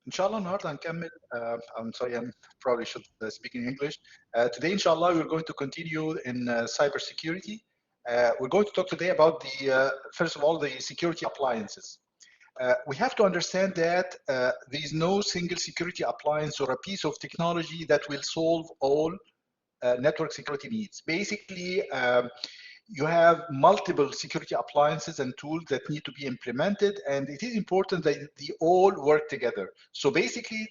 inshallah النهارده هنكمل. I'm sorry, I probably should speak in English. Today, inshallah, we're going to continue in cybersecurity. We're going to talk today about the first of all the security appliances. We have to understand that there is no single security appliance or a piece of technology that will solve all network security needs. Basically, you have multiple security appliances and tools that need to be implemented, and it is important that they all work together. So basically,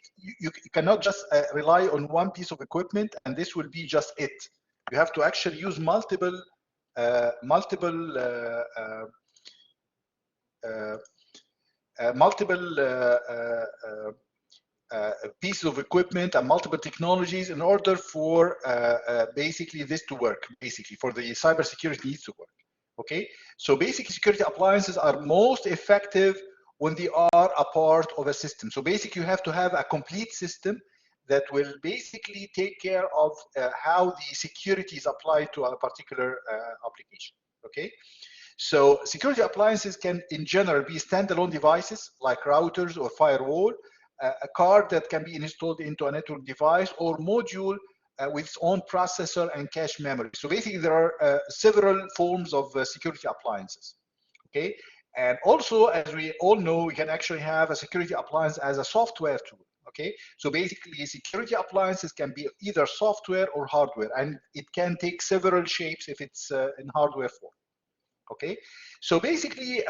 you cannot just rely on one piece of equipment and this will be just it. You have to actually use multiple pieces of equipment and multiple technologies in order for basically this to work, basically for the cybersecurity needs to work. Okay, so basic security appliances are most effective when they are a part of a system. So basically you have to have a complete system that will basically take care of how the security is applied to a particular application. Okay, so security appliances can in general be standalone devices like routers or firewall, a card that can be installed into a network device, or module with its own processor and cache memory. So basically there are several forms of security appliances. Okay, and also as we all know, we can actually have a security appliance as a software tool. Okay, so basically security appliances can be either software or hardware, and it can take several shapes if it's in hardware form. Okay, so basically,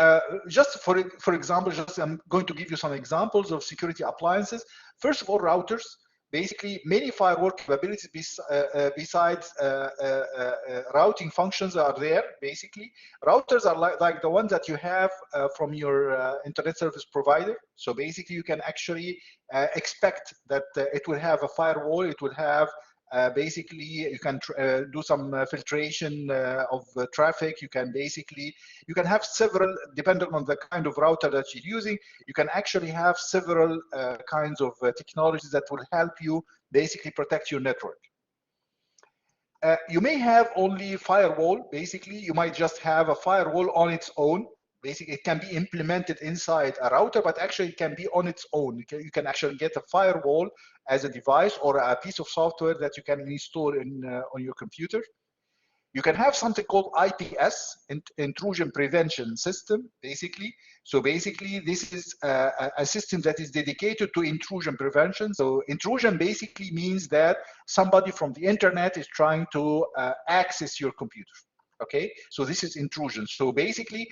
just for example, I'm going to give you some examples of security appliances. First of all, routers. Basically, many firewall capabilities besides routing functions are there. Basically, routers are like the ones that you have from your internet service provider. So basically, you can actually expect that it will have a firewall. It will have basically, you can do some filtration of traffic. You can have several, depending on the kind of router that you're using, you can actually have several kinds of technologies that will help you basically protect your network. You may have only firewall. Basically, you might just have a firewall on its own. Basically, it can be implemented inside a router, but actually it can be on its own. You can actually get a firewall as a device or a piece of software that you can install on your computer. You can have something called IPS, Intrusion Prevention System, basically. So basically, this is a system that is dedicated to intrusion prevention. So intrusion basically means that somebody from the internet is trying to access your computer. Okay, so this is intrusion. So basically,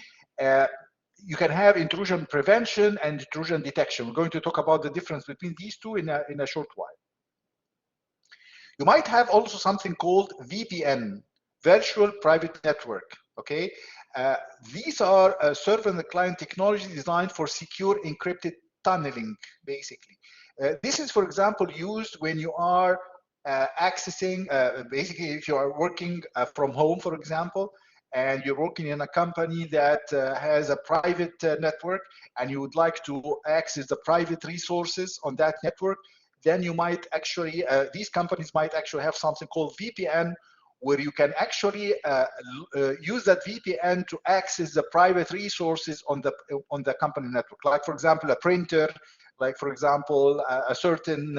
you can have intrusion prevention and intrusion detection. We're going to talk about the difference between these two in a short while. You might have also something called VPN, Virtual Private Network. Okay, these are server and client technology designed for secure encrypted tunneling, basically. This is, for example, used when you are accessing, basically if you are working from home, for example, and you're working in a company that has a private network and you would like to access the private resources on that network, then you might actually, these companies might actually have something called VPN, where you can actually use that VPN to access the private resources on the company network. Like, for example, a printer, like, for example, a certain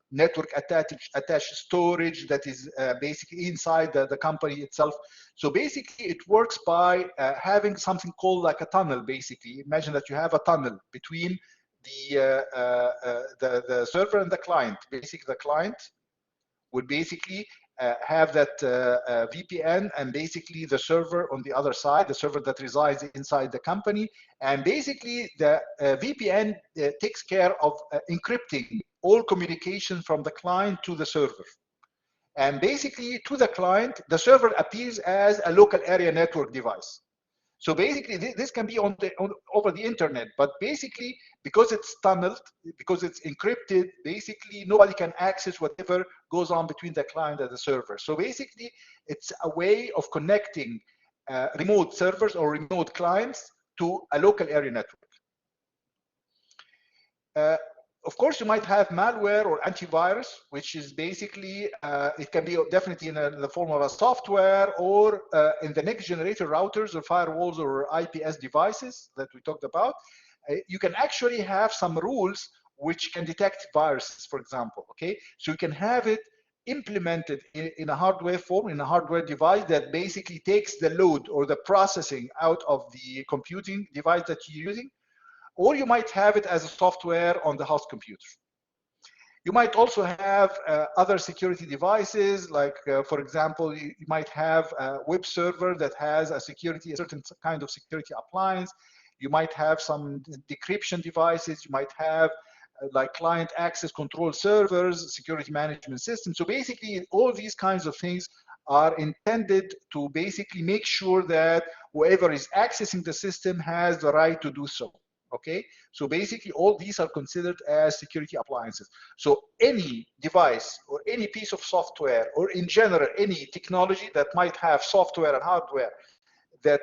network attached storage that is basically inside the company itself. So basically it works by having something called like a tunnel. Basically, imagine that you have a tunnel between the server and the client. Basically, the client would basically have that VPN, and basically the server on the other side, the server that resides inside the company, and basically the VPN takes care of encrypting all communication from the client to the server. And basically to the client, the server appears as a local area network device. So basically this can be over the internet, but basically because it's tunneled, because it's encrypted, basically nobody can access whatever goes on between the client and the server. So basically it's a way of connecting remote servers or remote clients to a local area network. Of course, you might have malware or antivirus, which is basically, it can be definitely in the form of a software or in the next generation routers or firewalls or IPS devices that we talked about. You can actually have some rules which can detect viruses, for example, okay? So you can have it implemented in a hardware form, in a hardware device that basically takes the load or the processing out of the computing device that you're using, or you might have it as a software on the host computer. You might also have other security devices, like, for example, you might have a web server that has a certain kind of security appliance. You might have some decryption devices. You might have like client access control servers, security management systems. So basically, all these kinds of things are intended to basically make sure that whoever is accessing the system has the right to do so. Okay, so basically all these are considered as security appliances. So any device or any piece of software, or in general any technology that might have software and hardware that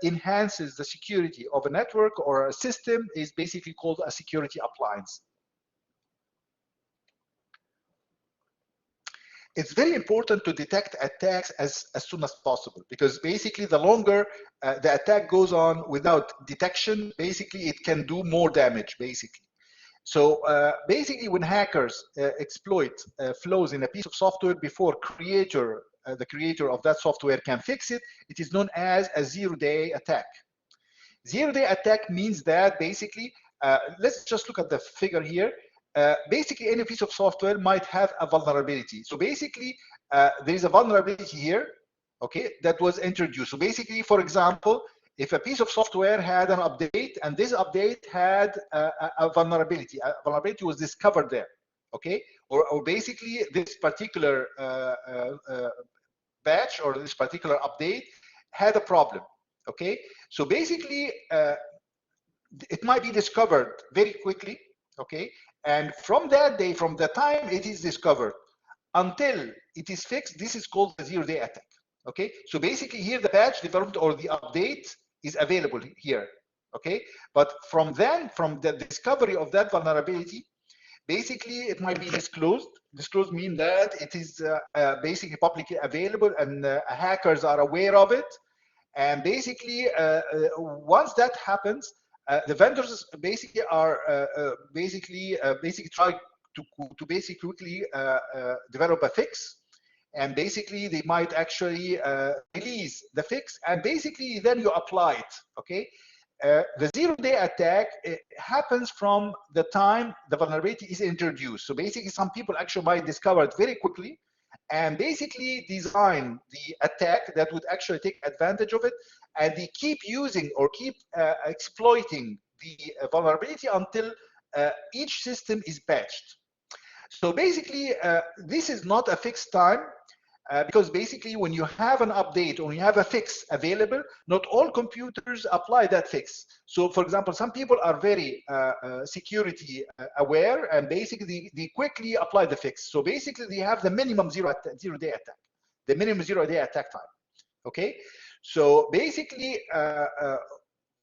enhances the security of a network or a system is basically called a security appliance. It's very important to detect attacks as soon as possible, because basically the longer the attack goes on without detection, basically it can do more damage, basically. So basically when hackers exploit flaws in a piece of software before the creator of that software can fix it, it is known as a zero-day attack. Zero-day attack means that basically, let's just look at the figure here. Basically, any piece of software might have a vulnerability. So basically, there is a vulnerability here, okay, that was introduced. So basically, for example, if a piece of software had an update and this update had a vulnerability was discovered there, okay, or basically this particular batch or this particular update had a problem, okay. So basically, it might be discovered very quickly, okay, and from that day, from the time it is discovered until it is fixed, this is called the zero-day attack, okay. So basically here the patch developed or the update is available here, okay, but from the discovery of that vulnerability, basically it might be disclosed. Disclosed means that it is basically publicly available and hackers are aware of it, and basically once that happens, the vendors basically are basically try to basically quickly develop a fix, and basically they might actually release the fix, and basically then you apply it, okay. The zero-day attack happens from the time the vulnerability is introduced. So basically some people actually might discover it very quickly and basically design the attack that would actually take advantage of it, and they keep using or keep exploiting the vulnerability until each system is patched. So basically, this is not a fixed time, because basically when you have an update or you have a fix available, not all computers apply that fix. So for example, some people are very security aware, and basically they quickly apply the fix. So basically they have the minimum zero-day attack, the minimum zero-day attack time, okay? So basically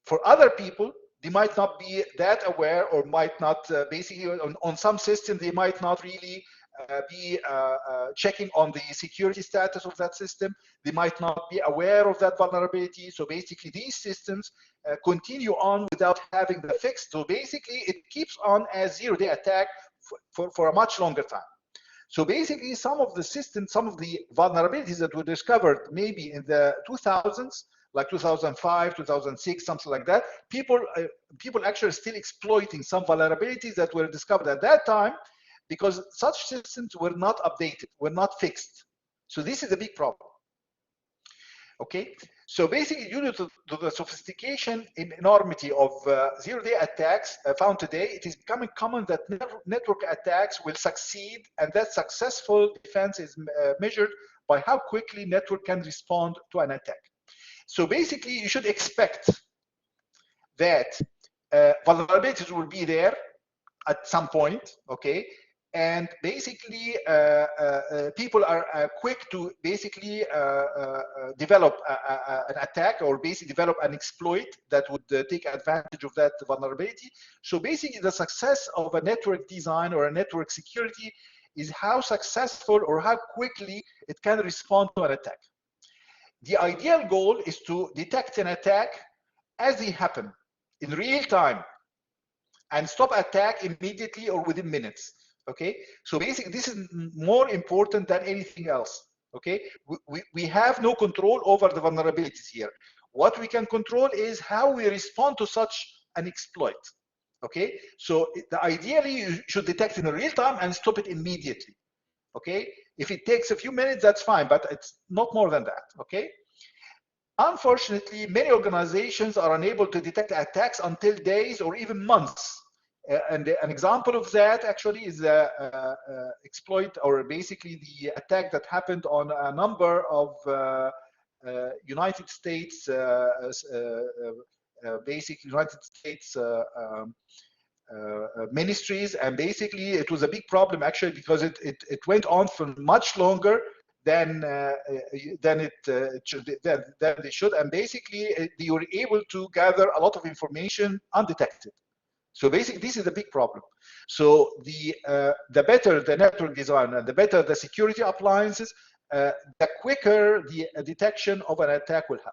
for other people, they might not be that aware, or might not basically on some system, they might not really be checking on the security status of that system. They might not be aware of that vulnerability. So basically these systems continue on without having the fix. So basically it keeps on as zero-day attack for a much longer time. So basically some of the systems, some of the vulnerabilities that were discovered maybe in the 2000s, like 2005, 2006, something like that, people actually still exploiting some vulnerabilities that were discovered at that time, because such systems were not updated, were not fixed. So this is a big problem. Okay, so basically due to the sophistication and enormity of zero-day attacks found today, it is becoming common that network attacks will succeed, and that successful defense is measured by how quickly network can respond to an attack. So basically you should expect that vulnerabilities will be there at some point, okay? And basically, people are quick to basically develop an attack, or basically develop an exploit that would take advantage of that vulnerability. So basically, the success of a network design or a network security is how successful or how quickly it can respond to an attack. The ideal goal is to detect an attack as they happen in real time, and stop attack immediately or within minutes. Okay, so basically this is more important than anything else. Okay, we have no control over the vulnerabilities here. What we can control is how we respond to such an exploit. Okay, so ideally you should detect in real time and stop it immediately. Okay, if it takes a few minutes, that's fine, but it's not more than that. Okay, unfortunately, many organizations are unable to detect attacks until days or even months. And an example of that actually is the exploit, or basically the attack that happened on a number of United States, basic United States ministries, and basically it was a big problem actually because it went on for much longer than they should, and basically they were able to gather a lot of information undetected. So basically, this is a big problem. So the better the network design and the better the security appliances, the quicker the detection of an attack will happen.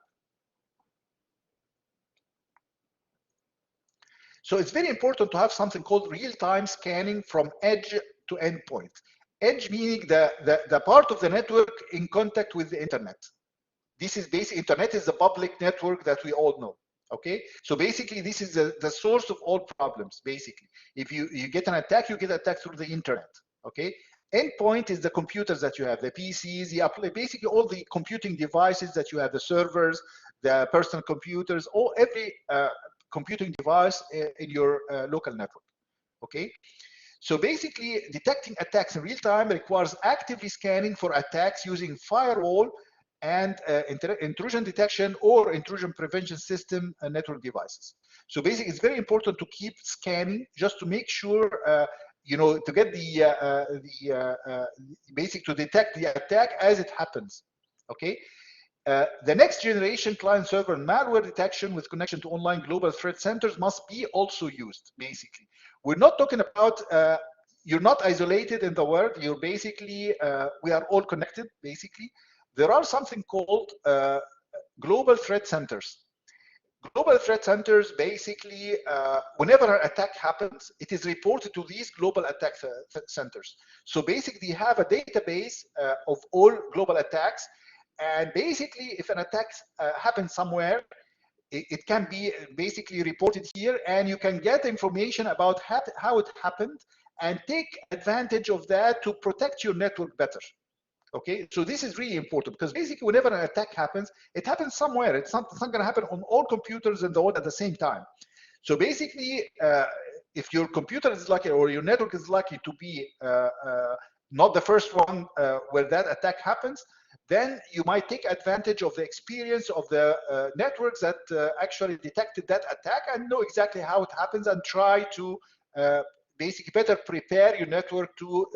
So it's very important to have something called real-time scanning from edge to endpoint. Edge meaning the part of the network in contact with the internet. This is basically, internet is the public network that we all know. Okay, so basically this is the source of all problems. Basically, if you get an attack, you get attacked through the internet. Okay, endpoint is the computers that you have, the PCs, basically all the computing devices that you have, the servers, the personal computers, or every computing device in your local network. Okay, so basically detecting attacks in real time requires actively scanning for attacks using firewall and intrusion detection or intrusion prevention system network devices. So basically, it's very important to keep scanning just to make sure, to get basic to detect the attack as it happens. Okay. The next generation client-server malware detection with connection to online global threat centers must be also used. Basically, we're not talking about. You're not isolated in the world. You're basically. We are all connected. Basically. There are something called global threat centers. Global threat centers, basically, whenever an attack happens, it is reported to these global attack centers. So basically, you have a database of all global attacks, and basically, if an attack happens somewhere, it can be basically reported here, and you can get information about how it happened and take advantage of that to protect your network better. Okay, so this is really important because basically whenever an attack happens, it happens somewhere. It's not going to happen on all computers in the world at the same time. So basically, if your computer is lucky or your network is lucky to be not the first one where that attack happens, then you might take advantage of the experience of the networks that actually detected that attack and know exactly how it happens and try to basically better prepare your network to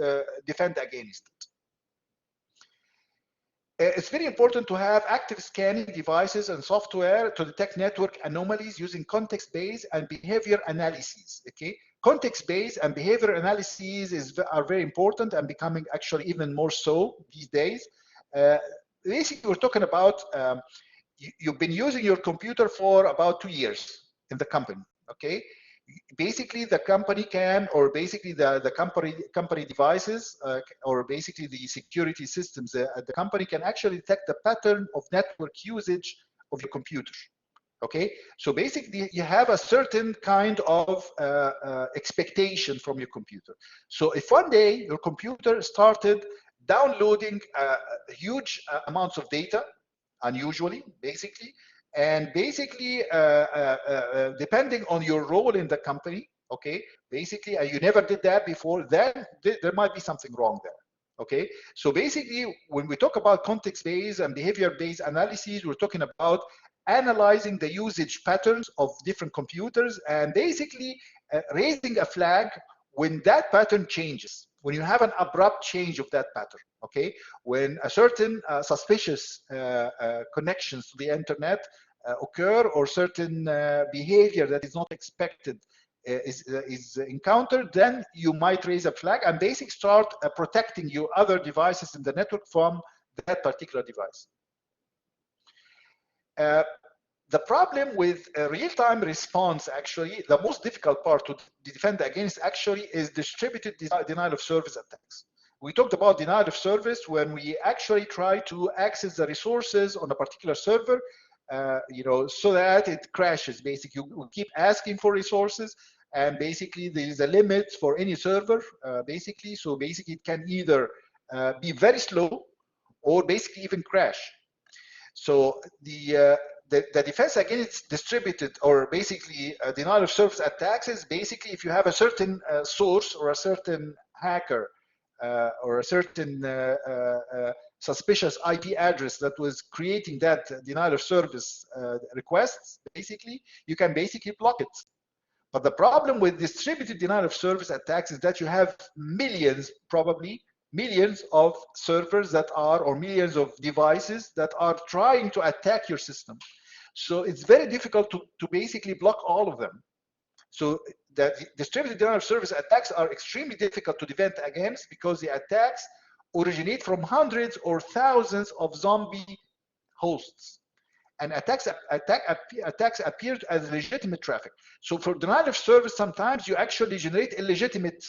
defend against it. It's very important to have active scanning devices and software to detect network anomalies using context-based and behavior analyses. Okay, context-based and behavior analyses are very important and becoming actually even more so these days. Basically, we're talking about you've been using your computer for about 2 years in the company. Okay, basically the company can, or basically the company devices, or basically the security systems, the company can actually detect the pattern of network usage of your computer. Okay, so basically you have a certain kind of expectation from your computer. So if one day your computer started downloading huge amounts of data, unusually, basically, and basically, depending on your role in the company, okay, basically, you never did that before, then there might be something wrong there, okay? So basically, when we talk about context-based and behavior-based analyses, we're talking about analyzing the usage patterns of different computers and basically raising a flag when that pattern changes, when you have an abrupt change of that pattern, okay? When a certain suspicious connections to the internet occur, or certain behavior that is not expected is encountered, then you might raise a flag and basically start protecting your other devices in the network from that particular device. The problem with real-time response, actually, the most difficult part to defend against actually is distributed denial of service attacks. We talked about denial of service when we actually try to access the resources on a particular server, so that it crashes. Basically, you keep asking for resources, and basically there is a limit for any server, basically. So basically, it can either be very slow or basically even crash. So the defense against distributed or basically denial of service attacks is basically if you have a certain source or a certain hacker or a certain suspicious IP address that was creating that denial of service requests, basically, you can basically block it. But the problem with distributed denial of service attacks is that you have millions, probably millions of servers that are, or millions of devices that are trying to attack your system. So it's very difficult to basically block all of them. So that distributed denial of service attacks are extremely difficult to defend against because the attacks originate from hundreds or thousands of zombie hosts. And attacks appear as legitimate traffic. So for denial of service, sometimes you actually generate illegitimate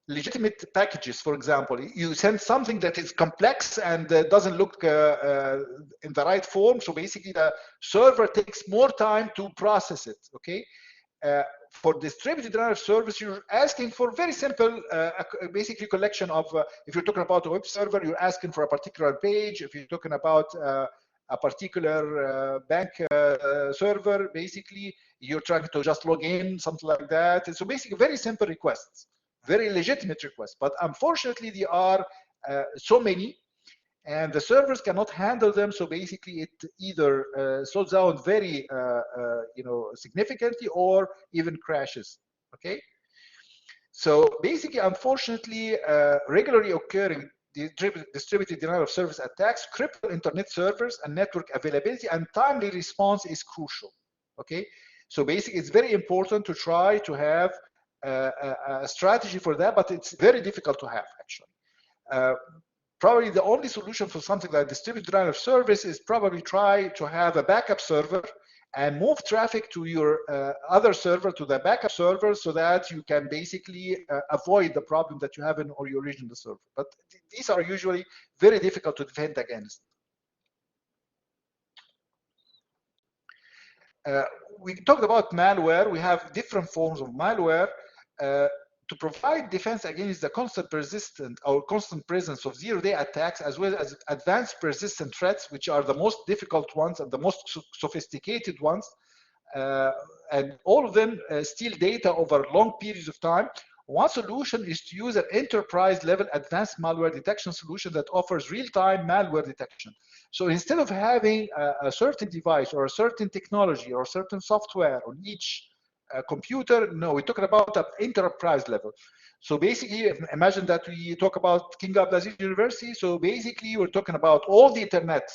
legitimate packages. For example, you send something that is complex and doesn't look in the right form. So basically the server takes more time to process it, okay? For distributed denial of service, you're asking for very simple, basically collection of, if you're talking about a web server, you're asking for a particular page. If you're talking about a particular bank server, basically, you're trying to just log in, something like that. And so basically very simple requests, very legitimate requests. But unfortunately, there are so many, and the servers cannot handle them. So basically, it either slows down very, significantly, or even crashes. Okay. So basically, unfortunately, regularly occurring distributed denial of service attacks cripple internet servers and network availability, and timely response is crucial. Okay. So basically, it's very important to try to have a strategy for that, but it's very difficult to have actually. Probably the only solution for something like distributed denial of service is probably try to have a backup server and move traffic to your other server, to the backup server, so that you can basically avoid the problem that you have in or your original server. But these are usually very difficult to defend against. We talked about malware. We have different forms of malware. To provide defense against the constant persistent or constant presence of zero-day attacks, as well as advanced persistent threats, which are the most difficult ones and the most sophisticated ones, and all of them steal data over long periods of time. One solution is to use an enterprise-level advanced malware detection solution that offers real-time malware detection. So instead of having a certain device or a certain technology or a certain software on each computer, no, we're talking about an enterprise level. So basically, imagine that we talk about King Abdulaziz University. So basically, we're talking about all the internet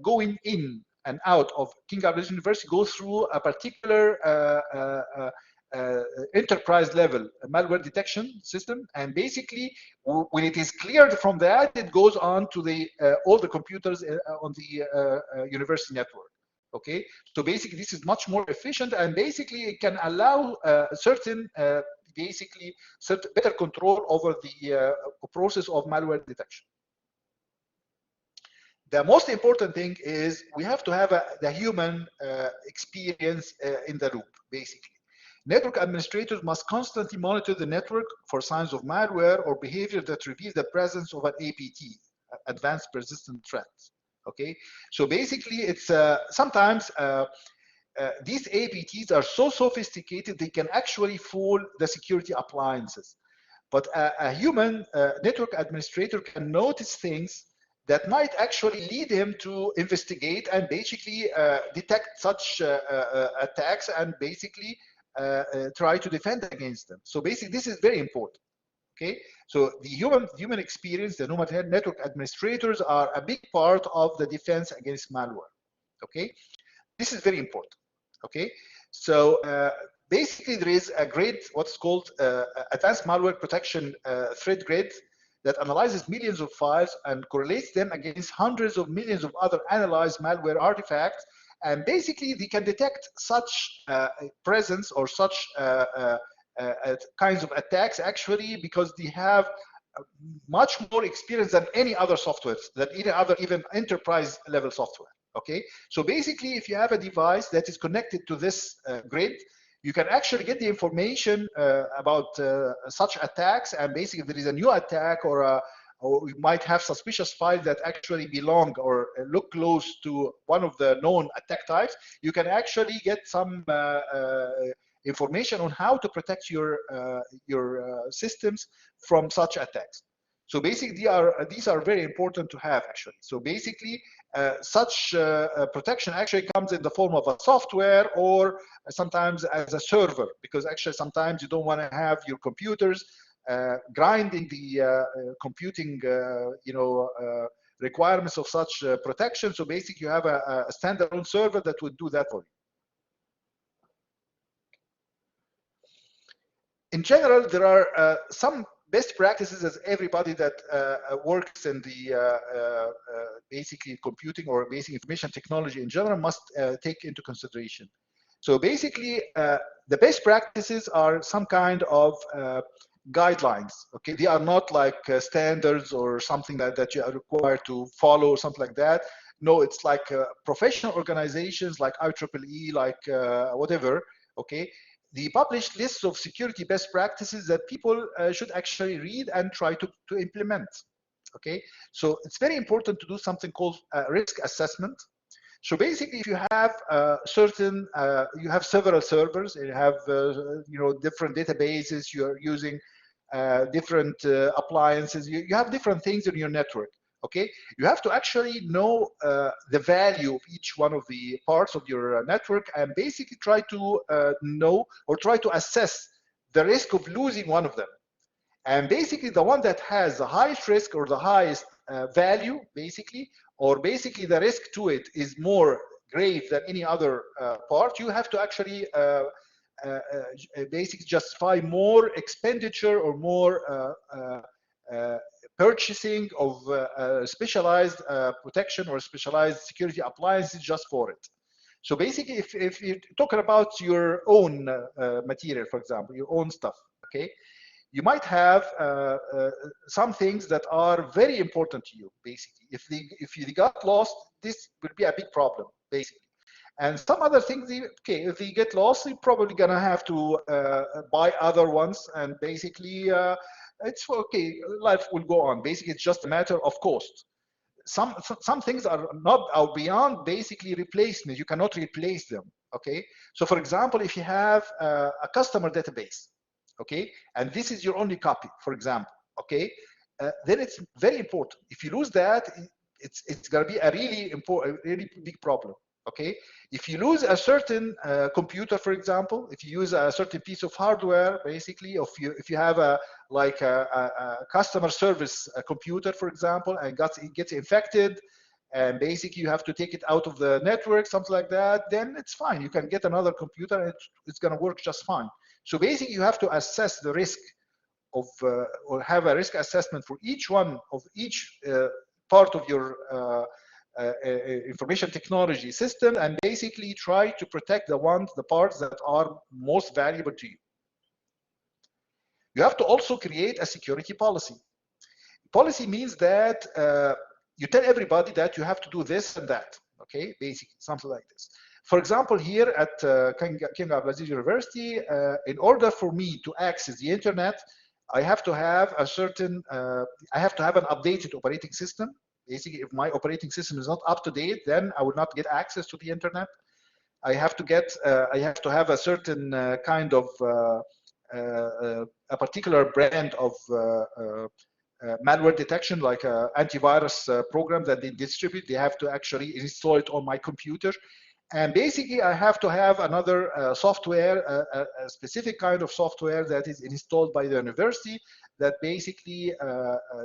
going in and out of King Abdulaziz University goes through a particular enterprise level malware detection system, and basically when it is cleared from that, it goes on to the all the computers on the university network. Okay, so basically this is much more efficient, and basically it can allow certain better control over the process of malware detection. The most important thing is we have to have the human experience in the loop, basically. Network administrators must constantly monitor the network for signs of malware or behavior that reveals the presence of an APT, advanced persistent threat. Okay, so basically it's sometimes these APTs are so sophisticated they can actually fool the security appliances. But a human network administrator can notice things that might actually lead him to investigate and basically detect such attacks and basically try to defend against them. So basically this is very important. Okay, so the human experience, the human network administrators are a big part of the defense against malware. Okay, this is very important. Okay, so basically there is a grid, what's called advanced malware protection threat grid, that analyzes millions of files and correlates them against hundreds of millions of other analyzed malware artifacts. And basically, they can detect such presence or such kinds of attacks actually because they have much more experience than any other software, than any other even enterprise level software. Okay, so basically, if you have a device that is connected to this grid, you can actually get the information about such attacks, and basically, if there is a new attack or you might have suspicious files that actually belong or look close to one of the known attack types, you can actually get some information on how to protect your systems from such attacks. So basically, these are very important to have actually. So basically, such protection actually comes in the form of a software or sometimes as a server, because actually sometimes you don't want to have your computers grinding the computing requirements of such protection. So basically, you have a standalone server that would do that for you. In general, there are some best practices as everybody that works in the basically computing or basic information technology in general must take into consideration. So basically, the best practices are some kind of guidelines. Okay, they are not like standards or something that you are required to follow or something like that. No, it's like professional organizations like IEEE, like whatever. Okay. The published lists of security best practices that people should actually read and try to implement. Okay, so it's very important to do something called risk assessment. So basically, if you have you have several servers, you have different databases, you are using different appliances, you have different things in your network. Okay, you have to actually know the value of each one of the parts of your network and basically try to know or try to assess the risk of losing one of them. And basically the one that has the highest risk or the highest value, basically, or basically the risk to it is more grave than any other part, you have to actually basically justify more expenditure or more purchasing of specialized protection or specialized security appliances just for it. So basically, if you're talking about your own material, for example, your own stuff, okay, you might have some things that are very important to you, basically. If you got lost, this would be a big problem, basically. And some other things, okay, if you get lost, you're probably gonna have to buy other ones, and basically, it's okay, life will go on. Basically, it's just a matter of cost. Some things are beyond basically replacement. You cannot replace them, okay? So for example, if you have a customer database, okay, and this is your only copy, for example, okay, then it's very important. If you lose that, it's gonna be a really important, really big problem. Okay, if you lose a certain computer, for example, if you use a certain piece of hardware, basically, if you have a customer service computer, for example, and it gets infected, and basically you have to take it out of the network, something like that, then it's fine. You can get another computer, and it's going to work just fine. So basically, you have to assess the risk of, or have a risk assessment for each one of each part of your information technology system, and basically try to protect the parts that are most valuable to you. You have to also create a security policy. Policy means that you tell everybody that you have to do this and that, okay, basically something like this. For example, here at King Abdulaziz University, in order for me to access the internet, I have to have a certain, I have to have an updated operating system. Basically, if my operating system is not up to date, then I will not get access to the internet. I have to get, I have to have a certain kind of a particular brand of malware detection, like an antivirus program that they distribute. They have to actually install it on my computer. And basically, I have to have another software, a specific kind of software that is installed by the university that basically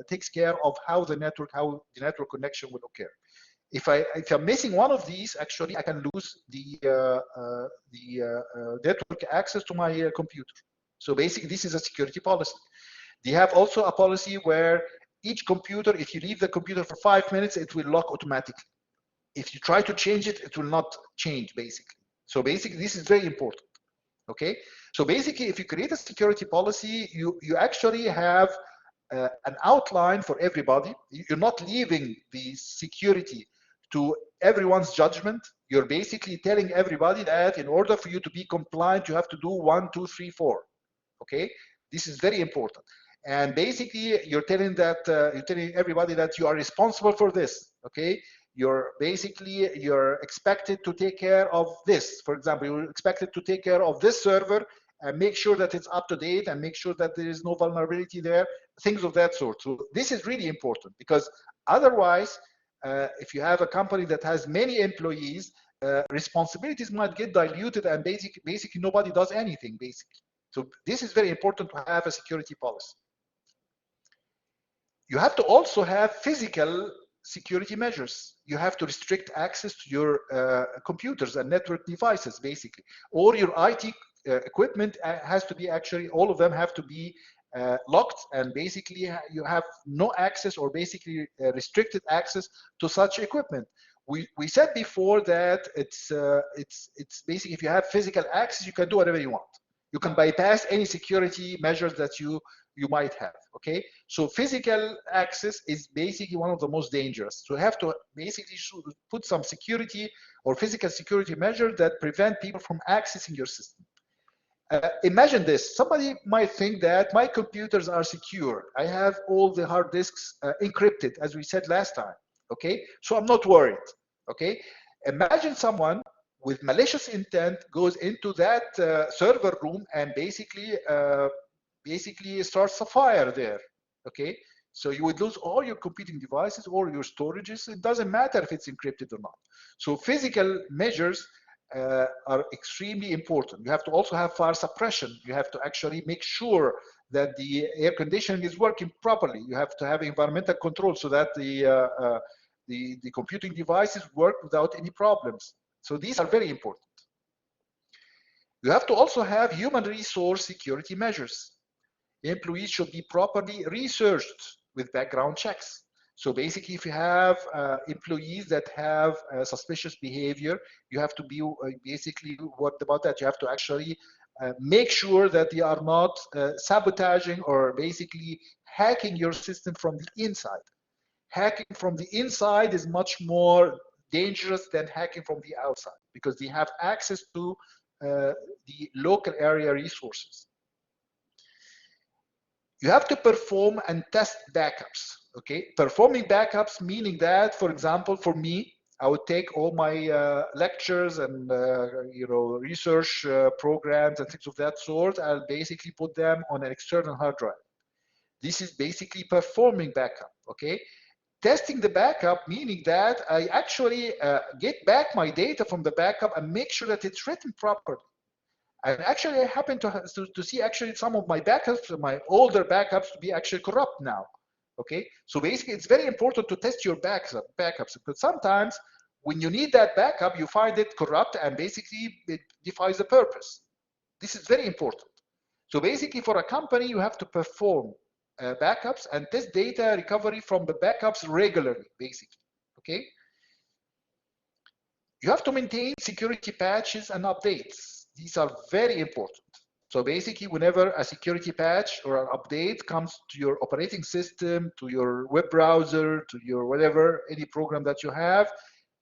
takes care of how the network connection will occur. If I'm missing one of these, actually, I can lose the network access to my computer. So basically, this is a security policy. They have also a policy where each computer, if you leave the computer for 5 minutes, it will lock automatically. If you try to change it, it will not change, basically. So basically, this is very important. Okay, so basically, if you create a security policy, you actually have an outline for everybody. You're not leaving the security to everyone's judgment. You're basically telling everybody that in order for you to be compliant, you have to do 1, 2, 3, 4. Okay, this is very important. And basically, you're telling everybody that you are responsible for this. Okay, you're expected to take care of this. For example, you're expected to take care of this server and make sure that it's up to date and make sure that there is no vulnerability there, things of that sort. So this is really important, because otherwise, if you have a company that has many employees, responsibilities might get diluted and basically nobody does anything, basically. So this is very important to have a security policy. You have to also have physical security measures. You have to restrict access to your computers and network devices, basically, or your IT equipment has to be actually, all of them have to be locked, and basically you have no access, or basically restricted access to such equipment. We said before that it's basically, if you have physical access, you can do whatever you want. You can bypass any security measures that you might have. Okay, so physical access is basically one of the most dangerous. So you have to basically put some security or physical security measures that prevent people from accessing your system. Imagine this. Somebody might think that my computers are secure. I have all the hard disks encrypted, as we said last time. Okay, so I'm not worried. Okay, imagine someone with malicious intent goes into that server room and basically starts a fire there. Okay, so you would lose all your computing devices or your storages. It doesn't matter if it's encrypted or not. So physical measures are extremely important. You have to also have fire suppression. You have to actually make sure that the air conditioning is working properly. You have to have environmental control so that the computing devices work without any problems. So these are very important. You have to also have human resource security measures. Employees should be properly researched with background checks. So basically, if you have employees that have suspicious behavior, you have to be basically, what about that? You have to actually make sure that they are not sabotaging or basically hacking your system from the inside. Hacking from the inside is much more dangerous than hacking from the outside, because they have access to the local area resources. You have to perform and test backups. Okay, performing backups meaning that, for example, for me, I would take all my lectures and research programs and things of that sort. I'll basically put them on an external hard drive. This is basically performing backup. Okay, testing the backup meaning that I actually get back my data from the backup and make sure that it's written properly. And actually, I happen to see actually some of my backups, my older backups, to be actually corrupt now. Okay, so basically, it's very important to test your backups, because sometimes when you need that backup, you find it corrupt and basically it defies the purpose. This is very important. So basically, for a company, you have to perform backups and test data recovery from the backups regularly, basically. Okay, you have to maintain security patches and updates. These are very important. So basically, whenever a security patch or an update comes to your operating system, to your web browser, to your whatever, any program that you have,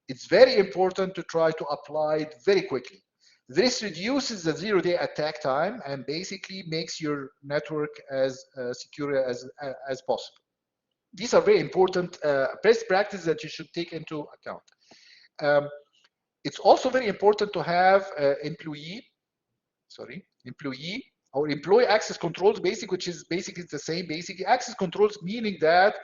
it's very important to try to apply it very quickly. This reduces the zero-day attack time and basically makes your network as secure as possible. These are very important best practices that you should take into account. It's also very important to have employee or employee access controls, which is basically the same. Basically, access controls meaning that,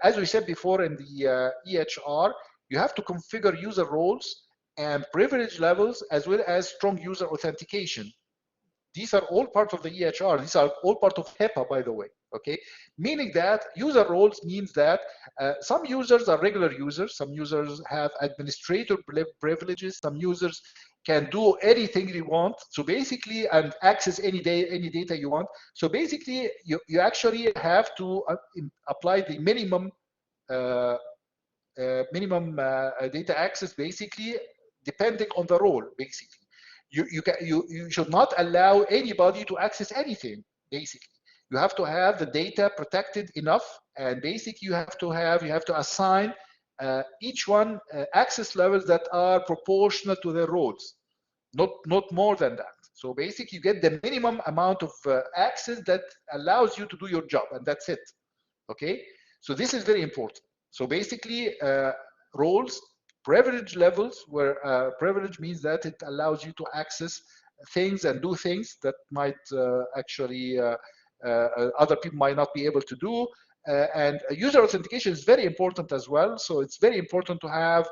as we said before in the EHR, you have to configure user roles and privilege levels, as well as strong user authentication. These are all part of the EHR. These are all part of HIPAA, by the way. Okay, meaning that user roles means that some users are regular users, some users have administrator privileges, some users can do anything you want. So basically, and access any data you want. So basically, you actually have to apply the minimum data access, basically depending on the role. Basically, you should not allow anybody to access anything. Basically, you have to have the data protected enough, and basically you have to assign each one access levels that are proportional to their roles, not more than that. So basically, you get the minimum amount of access that allows you to do your job, and that's it. Okay, so this is very important. So basically, roles, privilege levels, where privilege means that it allows you to access things and do things that might actually other people might not be able to do. And user authentication is very important as well. So it's very important to have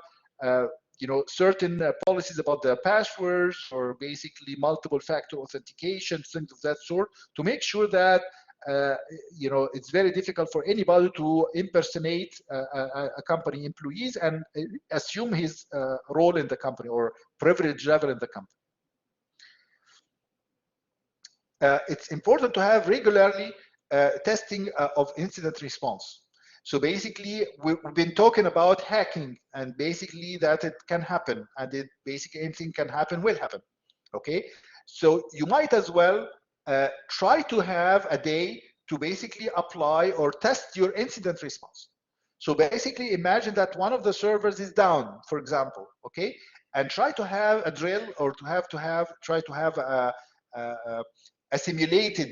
certain policies about the passwords, or basically multiple factor authentication, things of that sort, to make sure that it's very difficult for anybody to impersonate a company employees and assume his role in the company or privilege level in the company. It's important to have regularly testing of incident response. So basically, we've been talking about hacking, and basically that it can happen, and basically anything can happen, will happen. Okay, so you might as well try to have a day to basically apply or test your incident response. So basically, imagine that one of the servers is down, for example. Okay, and try to have a drill, or try to have a simulated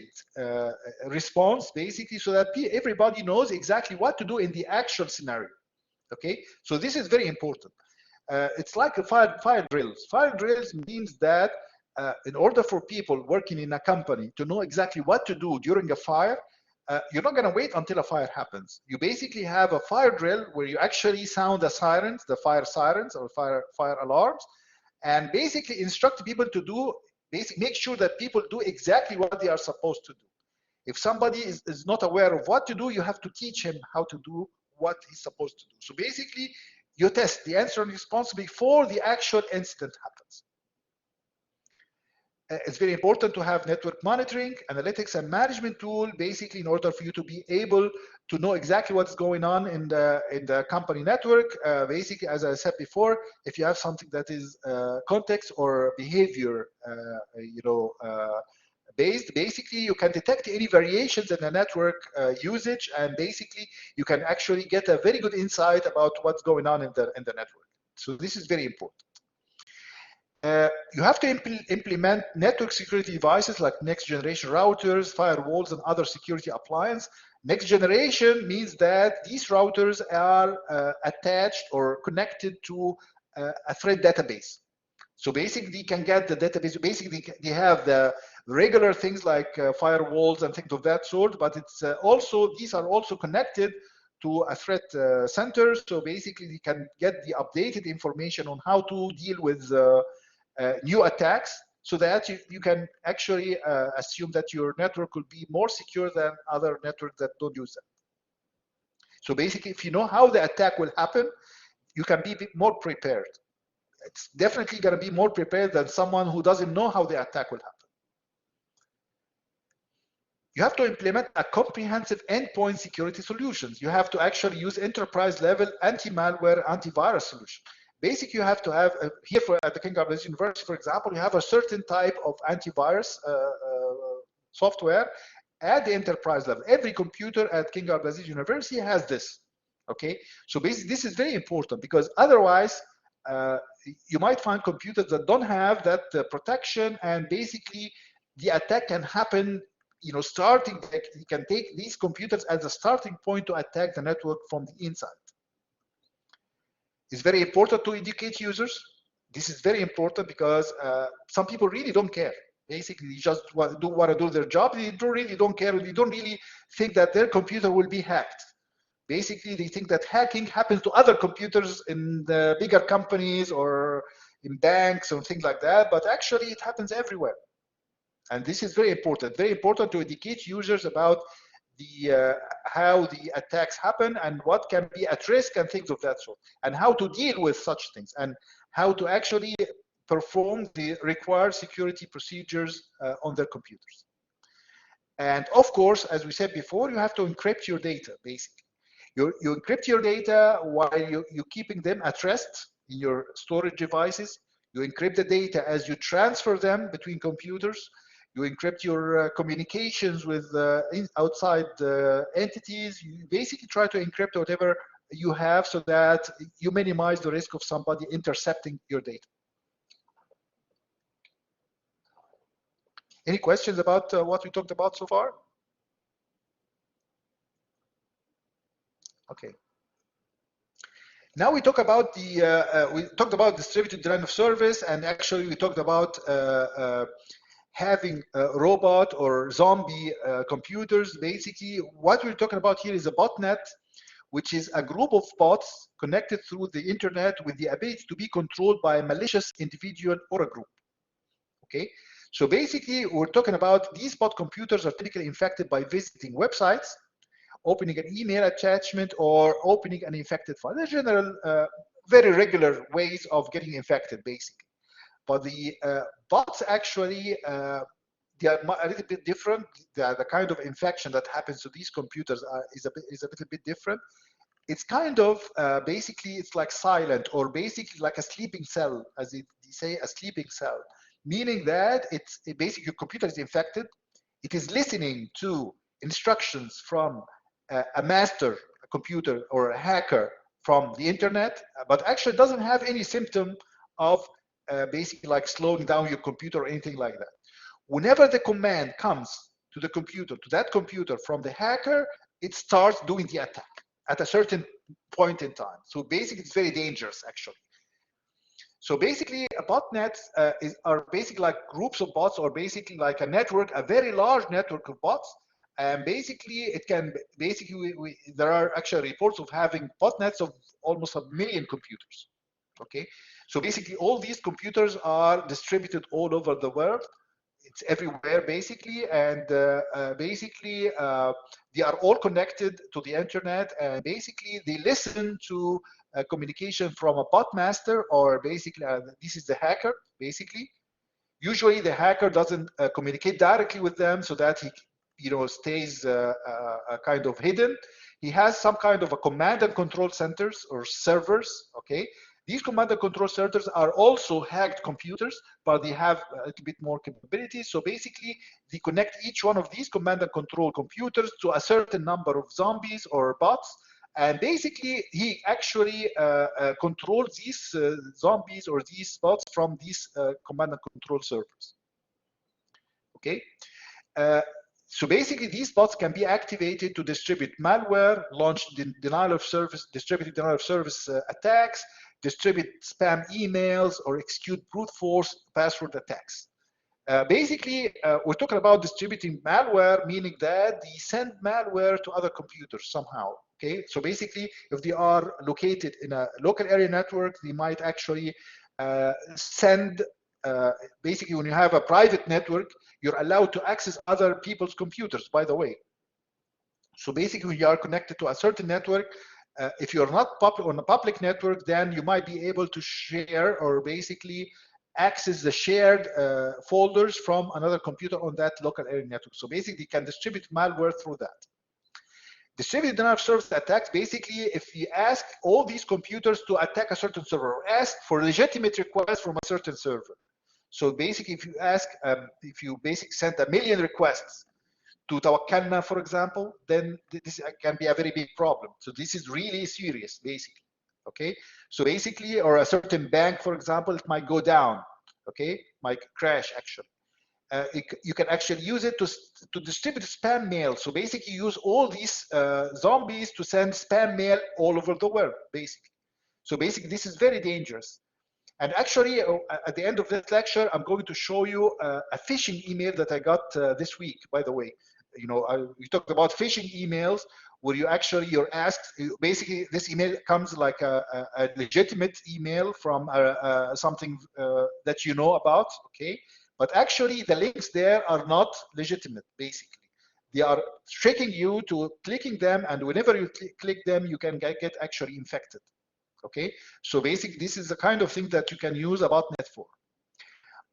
response, basically, so that everybody knows exactly what to do in the actual scenario. Okay, so this is very important. It's like a fire drills. Fire drills means that in order for people working in a company to know exactly what to do during a fire, you're not going to wait until a fire happens. You basically have a fire drill where you actually sound the sirens, the fire sirens or fire alarms, and basically instruct people to do, make sure that people do exactly what they are supposed to do. If somebody is not aware of what to do, you have to teach him how to do what he's supposed to do. So basically, you test the answer and response before the actual incident happens. It's very important to have network monitoring, analytics, and management tool, basically in order for you to be able to know exactly what's going on in the company network. Basically, as I said before, if you have something that is context or behavior, based, basically you can detect any variations in the network usage, and basically you can actually get a very good insight about what's going on in the network. So this is very important. You have to implement network security devices like next generation routers, firewalls, and other security appliances. Next generation means that these routers are attached or connected to a threat database. So basically, you can get the database. Basically, they have the regular things like firewalls and things of that sort, but it's also, these are also connected to a threat center. So basically, you can get the updated information on how to deal with new attacks, so that you can actually assume that your network will be more secure than other networks that don't use them. So basically, if you know how the attack will happen, you can be more prepared. It's definitely going to be more prepared than someone who doesn't know how the attack will happen. You have to implement a comprehensive endpoint security solutions. You have to actually use enterprise level anti-malware, antivirus solution. Basically, you have to have, here at the King Abdulaziz University, for example, you have a certain type of antivirus software at the enterprise level. Every computer at King Abdulaziz University has this, okay? So basically, this is very important, because otherwise, you might find computers that don't have that protection, and basically, the attack can happen, you can take these computers as a starting point to attack the network from the inside. It's very important to educate users. This is very important because some people really don't care. Basically, they just want to do their job. They really don't care. They don't really think that their computer will be hacked. Basically, they think that hacking happens to other computers in the bigger companies or in banks or things like that. But actually, it happens everywhere. And this is very important to educate users about how the attacks happen and what can be at risk and things of that sort, and how to deal with such things, and how to actually perform the required security procedures on their computers. And of course, as we said before, you have to encrypt your data, basically. You encrypt your data while you're keeping them at rest in your storage devices. You encrypt the data as you transfer them between computers. You encrypt your communications with outside entities. You basically try to encrypt whatever you have so that you minimize the risk of somebody intercepting your data. Any questions about what we talked about so far? Okay. Now we talk about we talked about distributed denial of service, and actually we talked about having a robot or zombie computers. Basically, what we're talking about here is a botnet, which is a group of bots connected through the internet with the ability to be controlled by a malicious individual or a group. Okay, so basically, we're talking about these bot computers are typically infected by visiting websites, opening an email attachment, or opening an infected file. They're general, very regular ways of getting infected, basically. But the bots actually, they are a little bit different. The kind of infection that happens to these computers is a little bit different. It's kind of, basically, it's like silent, or basically like a sleeping cell, as they say, a sleeping cell. Meaning that basically your computer is infected. It is listening to instructions from a master computer or a hacker from the internet, but actually doesn't have any symptom of basically like slowing down your computer or anything like that. Whenever the command comes to the computer, to that computer from the hacker, it starts doing the attack at a certain point in time. So basically, it's very dangerous, actually. So basically, botnets are basically like groups of bots, or basically like a network, a very large network of bots. And basically, it can basically there are actually reports of having botnets of almost 1 million computers. Okay, so basically, all these computers are distributed all over the world. It's everywhere, basically, and basically they are all connected to the internet, and basically they listen to communication from a bot master, or basically this is the hacker. Basically, usually the hacker doesn't communicate directly with them, so that he stays kind of hidden. He has some kind of a command and control centers or servers. Okay, these command and control centers are also hacked computers, but they have a little bit more capabilities. So basically, they connect each one of these command and control computers to a certain number of zombies or bots. And basically, he actually controls these zombies or these bots from these command and control servers. Okay. So basically, these bots can be activated to distribute malware, launch denial of service, distributed denial of service attacks, distribute spam emails, or execute brute force password attacks. Basically, we're talking about distributing malware, meaning that they send malware to other computers somehow. Okay, so basically, if they are located in a local area network, they might actually send. Basically, when you have a private network, you're allowed to access other people's computers, by the way. So basically, when you are connected to a certain network, if you're not on a public network, then you might be able to share or basically access the shared folders from another computer on that local area network. So basically, you can distribute malware through that. Distributed denial of service attacks, basically, if you ask all these computers to attack a certain server, or ask for legitimate requests from a certain server. So basically, if you ask, if you basically send 1 million requests to Tawakkalna, for example, then this can be a very big problem. So this is really serious, basically. Okay. So basically, or a certain bank, for example, it might go down. Okay, might crash actually. You can actually use it to distribute spam mail. So basically, use all these zombies to send spam mail all over the world, basically. So basically, this is very dangerous. And actually, at the end of this lecture, I'm going to show you a phishing email that I got this week, by the way. We talked about phishing emails where you're asked, basically this email comes like a legitimate email from something that you know about, okay? But actually the links there are not legitimate, basically. they are tricking you to clicking them, and whenever you click them, you can get actually infected. Okay, so basically this is the kind of thing that you can use a botnet for.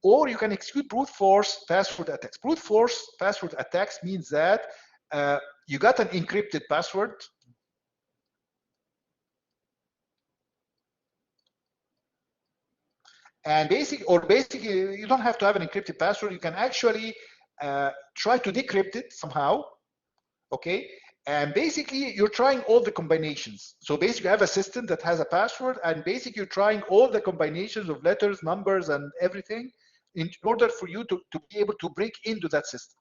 Or you can execute brute force password attacks. Brute force password attacks means that you got an encrypted password, and basically you don't have to have an encrypted password. You can actually try to decrypt it somehow. Okay, and basically you're trying all the combinations. So basically you have a system that has a password, and basically you're trying all the combinations of letters, numbers, and everything in order for you to be able to break into that system.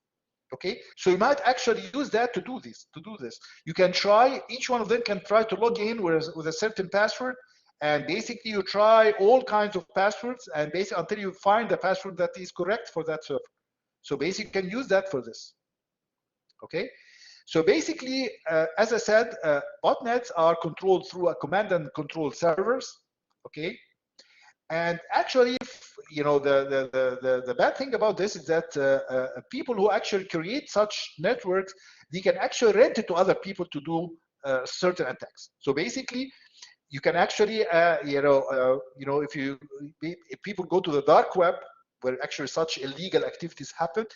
Okay, so you might actually use that to do this. You can try, each one of them can try to log in with a certain password, and basically you try all kinds of passwords, and basically until you find the password that is correct for that server. So basically you can use that for this. Okay, so basically, as I said, botnets are controlled through a command and control servers. Okay, and actually, you know, the bad thing about this is that people who actually create such networks, they can actually rent it to other people to do certain attacks. So basically, you can actually, if people go to the dark web, where actually such illegal activities happen,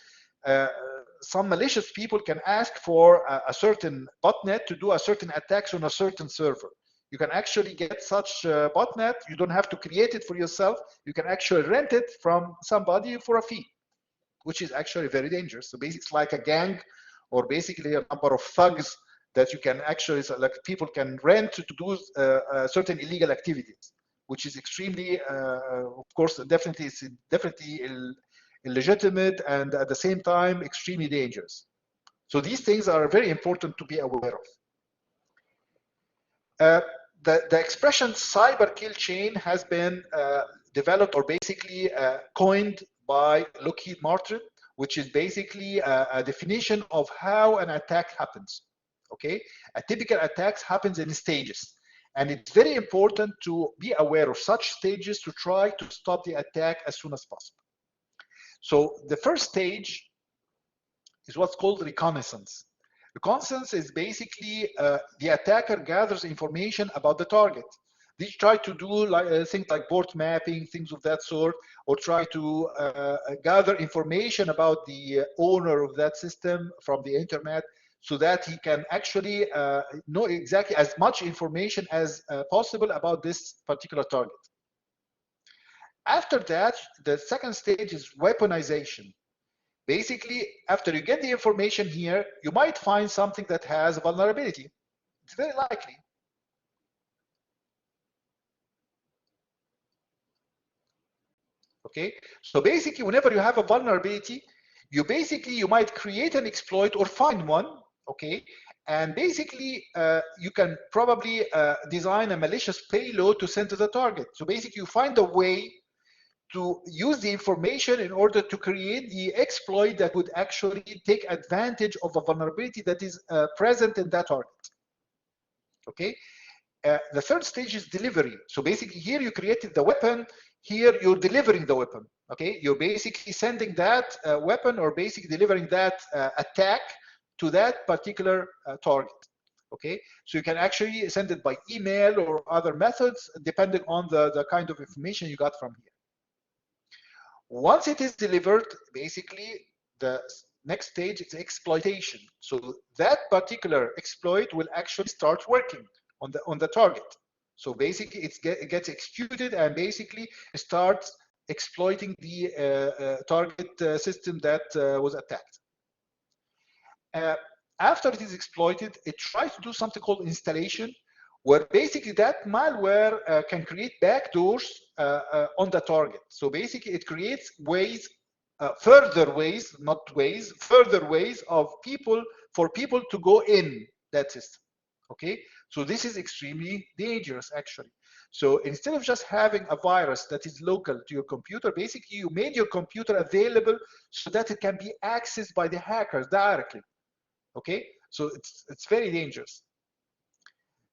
some malicious people can ask for a certain botnet to do a certain attacks on a certain server. You can actually get such a botnet. You don't have to create it for yourself. You can actually rent it from somebody for a fee, which is actually very dangerous. So basically it's like a gang, or basically a number of thugs that you can actually, like people can rent to do certain illegal activities, which is extremely, of course, definitely illegitimate, and at the same time extremely dangerous. So these things are very important to be aware of. The expression cyber kill chain has been developed, or basically coined by Lockheed Martin, which is basically a definition of how an attack happens. Okay, a typical attack happens in stages, and it's very important to be aware of such stages to try to stop the attack as soon as possible. So the first stage is what's called reconnaissance. Reconnaissance is basically the attacker gathers information about the target. They try to do things like port mapping, things of that sort, or try to gather information about the owner of that system from the internet, so that he can actually know exactly as much information as possible about this particular target. After that, the second stage is weaponization. Basically, after you get the information here, you might find something that has a vulnerability. It's very likely. Okay, so basically, whenever you have a vulnerability, you might create an exploit or find one. Okay, and basically, you can probably design a malicious payload to send to the target. So basically, you find a way to use the information in order to create the exploit that would actually take advantage of a vulnerability that is present in that target. Okay, the third stage is delivery. So basically here you created the weapon, here you're delivering the weapon. Okay, you're basically sending that weapon, or basically delivering that attack to that particular target. Okay, so you can actually send it by email or other methods depending on the kind of information you got from here. Once it is delivered, basically the next stage is exploitation. So that particular exploit will actually start working on the target. So basically it gets executed and basically starts exploiting the target system that was attacked. After it is exploited, it tries to do something called installation, where basically that malware can create backdoors on the target. So basically it creates ways, further ways of for people to go in that system. Okay, so this is extremely dangerous actually. So instead of just having a virus that is local to your computer, basically you made your computer available so that it can be accessed by the hackers directly. Okay, so it's very dangerous.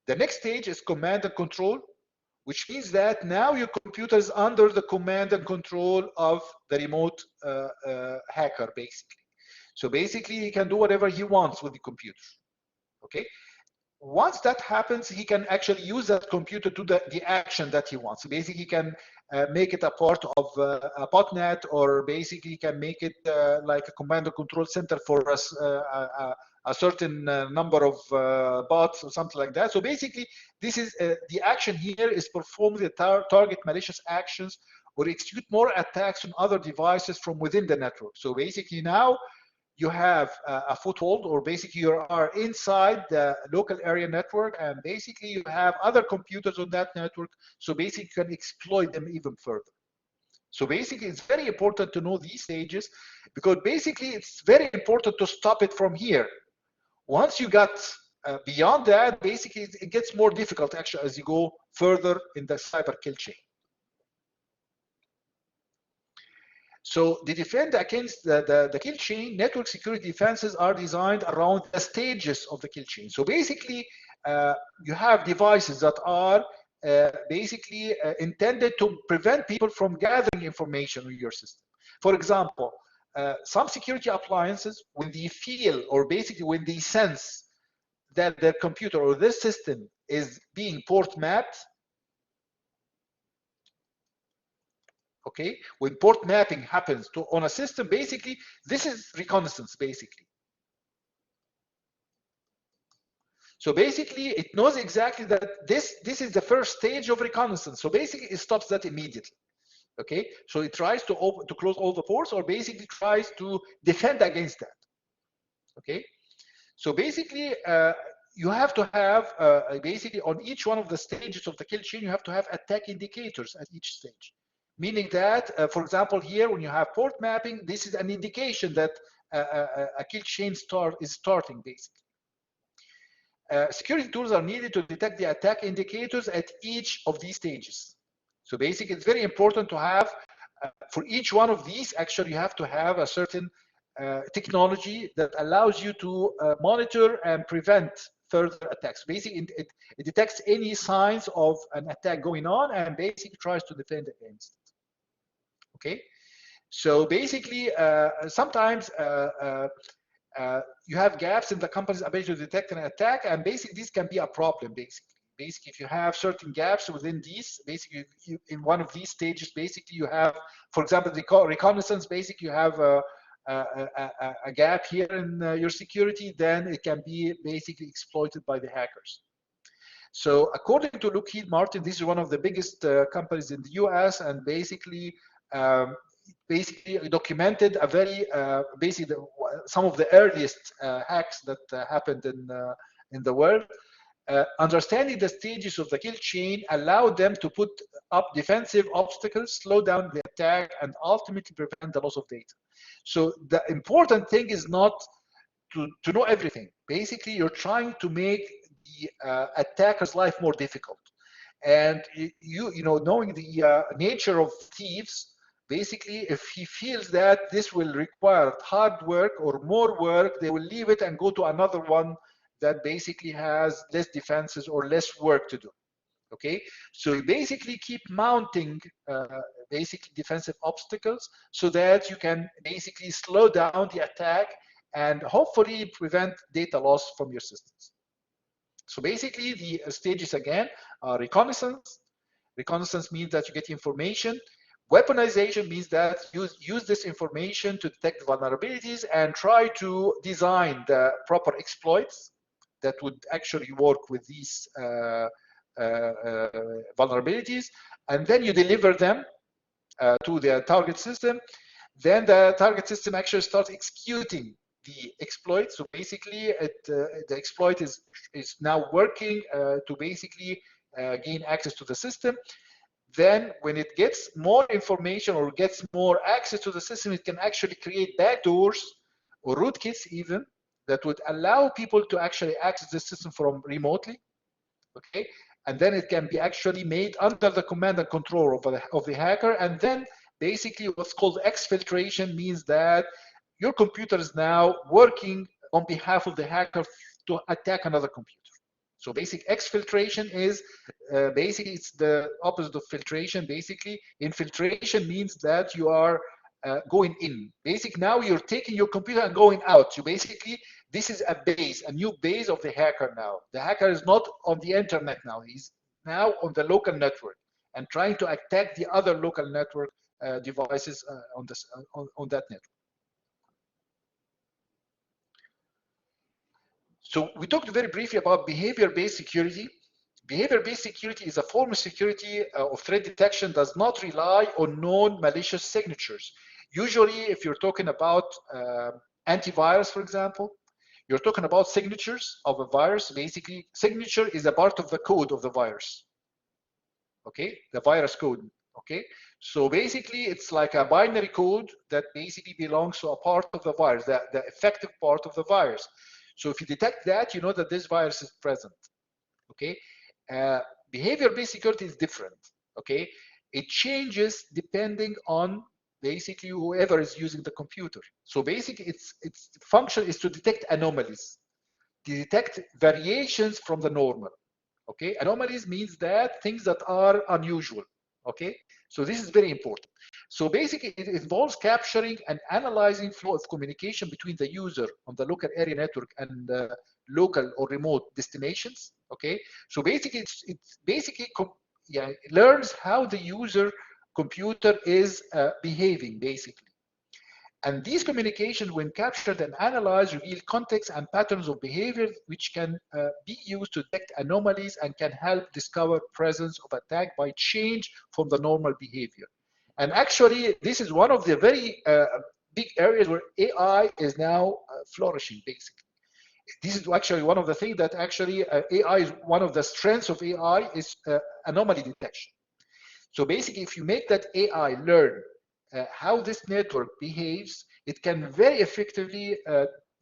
The next stage is command and control, which means that now your computer is under the command and control of the remote hacker, basically. So basically, he can do whatever he wants with the computer. Okay. Once that happens, he can actually use that computer to the action that he wants. So basically, he can make it a part of a botnet, or basically he can make it like a command and control center for a certain number of bots or something like that. So basically, this is the action here is perform the target malicious actions or execute more attacks on other devices from within the network. So basically now you have a foothold, or basically you are inside the local area network, and basically you have other computers on that network. So basically you can exploit them even further. So basically it's very important to know these stages, because basically it's very important to stop it from here. Once you got beyond that, basically it gets more difficult actually as you go further in the cyber kill chain. So to defend against the kill chain, network security defenses are designed around the stages of the kill chain. So basically, you have devices that are basically intended to prevent people from gathering information on your system. For example, some security appliances, when they feel, or basically when they sense that their computer or this system is being port mapped, okay, when port mapping happens on a system, basically this is reconnaissance basically. So basically it knows exactly that this is the first stage of reconnaissance. So basically it stops that immediately. Okay, so it tries to close all the ports, or basically tries to defend against that. Okay, so basically you have to have basically on each one of the stages of the kill chain, you have to have attack indicators at each stage. Meaning that, for example, here when you have port mapping, this is an indication that a kill chain is starting, basically. Security tools are needed to detect the attack indicators at each of these stages. So basically, it's very important to have, for each one of these, actually, you have to have a certain technology that allows you to monitor and prevent further attacks. Basically, it detects any signs of an attack going on and basically tries to defend against it. Okay, so basically, sometimes you have gaps in the company's ability to detect an attack, and basically this can be a problem. Basically, if you have certain gaps within these, basically in one of these stages, basically you have, for example, the reconnaissance. Basically, you have a gap here in your security, then it can be basically exploited by the hackers. So according to Lockheed Martin, this is one of the biggest companies in the US, and basically documented a very basically some of the earliest hacks that happened in the world. Understanding the stages of the kill chain allowed them to put up defensive obstacles, slow down the attack, and ultimately prevent the loss of data. So the important thing is not to know everything. Basically, you're trying to make the attacker's life more difficult. And you know, knowing the nature of thieves, basically, if he feels that this will require hard work or more work, they will leave it and go to another one that basically has less defenses or less work to do. Okay, so you basically keep mounting basically defensive obstacles so that you can basically slow down the attack and hopefully prevent data loss from your systems. So basically the stages again are reconnaissance. Reconnaissance means that you get information. Weaponization means that you use this information to detect vulnerabilities and try to design the proper exploits that would actually work with these vulnerabilities, and then you deliver them to the target system. Then the target system actually starts executing the exploit. So basically, the exploit is now working to basically gain access to the system. Then when it gets more information or gets more access to the system, it can actually create backdoors or rootkits even that would allow people to actually access the system from remotely. Okay, and then it can be actually made under the command and control of the hacker. And then basically what's called exfiltration means that your computer is now working on behalf of the hacker to attack another computer. So basic exfiltration is basically it's the opposite of filtration. Basically, infiltration means that you are going in. Basically, now you're taking your computer and going out. So basically, this is a base, a new base of the hacker now. The hacker is not on the internet now. He's now on the local network and trying to attack the other local network devices on that network. So we talked very briefly about behavior-based security. Behavior-based security is a form of security of threat detection does not rely on known malicious signatures. Usually, if you're talking about antivirus, for example, you're talking about signatures of a virus. Basically, signature is a part of the code of the virus. Okay, the virus code. Okay, so basically, it's like a binary code that basically belongs to a part of the virus, the effective part of the virus. So if you detect that, you know that this virus is present. Okay, behavior-based security is different. Okay, it changes depending on basically whoever is using the computer. So basically, its function is to detect anomalies, to detect variations from the normal. Okay, anomalies means that things that are unusual. Okay, so this is very important. So basically, it involves capturing and analyzing flow of communication between the user on the local area network and local or remote destinations. Okay, so basically, it's basically it learns how the user computer is behaving basically. And these communications, when captured and analyzed, reveal context and patterns of behavior which can be used to detect anomalies and can help discover presence of attack by change from the normal behavior. And actually, this is one of the very big areas where AI is now flourishing, basically. This is actually one of the things that actually AI is one of the strengths of AI is anomaly detection. So basically, if you make that AI learn how this network behaves, it can very effectively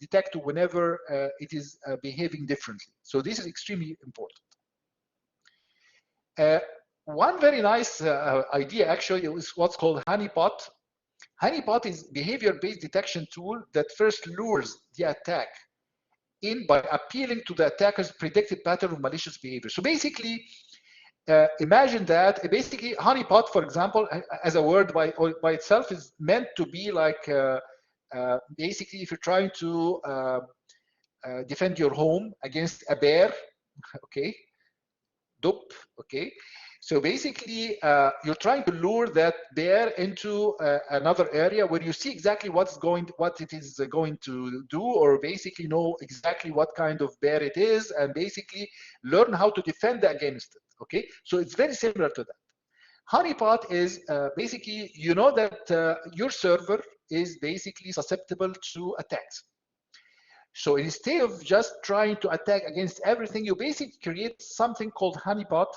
detect whenever it is behaving differently. So this is extremely important. One very nice idea actually is what's called Honeypot. Honeypot is a behavior-based detection tool that first lures the attack in by appealing to the attacker's predicted pattern of malicious behavior. So basically, imagine that basically honeypot, for example, as a word by itself is meant to be like basically if you're trying to defend your home against a bear, okay, dup, okay. So basically, you're trying to lure that bear into another area where you see exactly what it is going to do, or basically know exactly what kind of bear it is, and basically learn how to defend against it. Okay, so it's very similar to that. Honeypot is basically, you know that your server is basically susceptible to attacks. So instead of just trying to attack against everything, you basically create something called honeypot,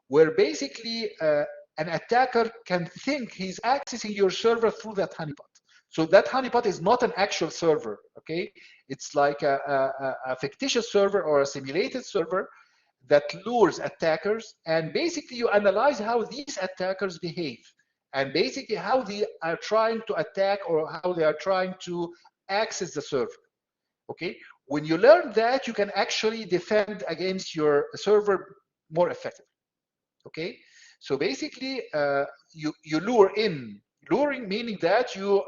where basically an attacker can think he's accessing your server through that honeypot. So that honeypot is not an actual server, okay? It's like a fictitious server or a simulated server that lures attackers, and basically you analyze how these attackers behave, and basically how they are trying to attack or how they are trying to access the server. Okay, when you learn that, you can actually defend against your server more effectively. Okay, so basically you lure in, luring meaning that you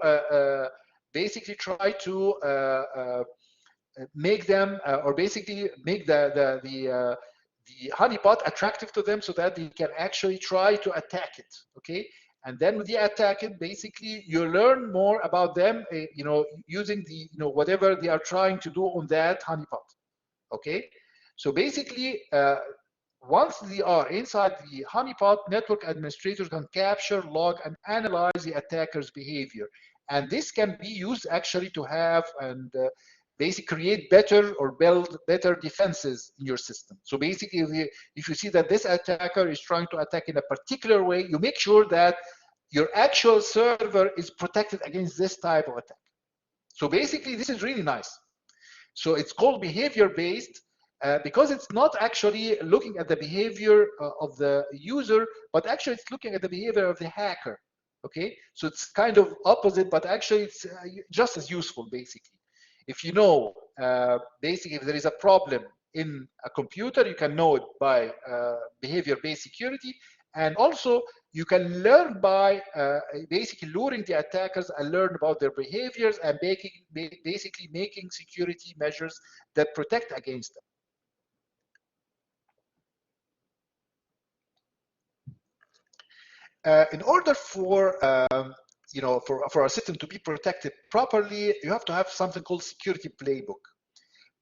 basically try to make them or basically make the honeypot attractive to them so that they can actually try to attack it. Okay, and then when they attack it, basically you learn more about them, you know, using the, you know, whatever they are trying to do on that honeypot. Okay, so basically once they are inside the honeypot, network administrators can capture, log, and analyze the attacker's behavior, and this can be used actually to have and basically create better or build better defenses in your system. So basically, if you see that this attacker is trying to attack in a particular way, you make sure that your actual server is protected against this type of attack. So basically, this is really nice. So it's called behavior-based because it's not actually looking at the behavior of the user, but actually it's looking at the behavior of the hacker. Okay, so it's kind of opposite, but actually it's just as useful, basically. If you know, basically, if there is a problem in a computer, you can know it by behavior-based security. And also, You can learn by basically luring the attackers and learn about their behaviors and basically making security measures that protect against them. In order for for our system to be protected properly, you have to have something called security playbook.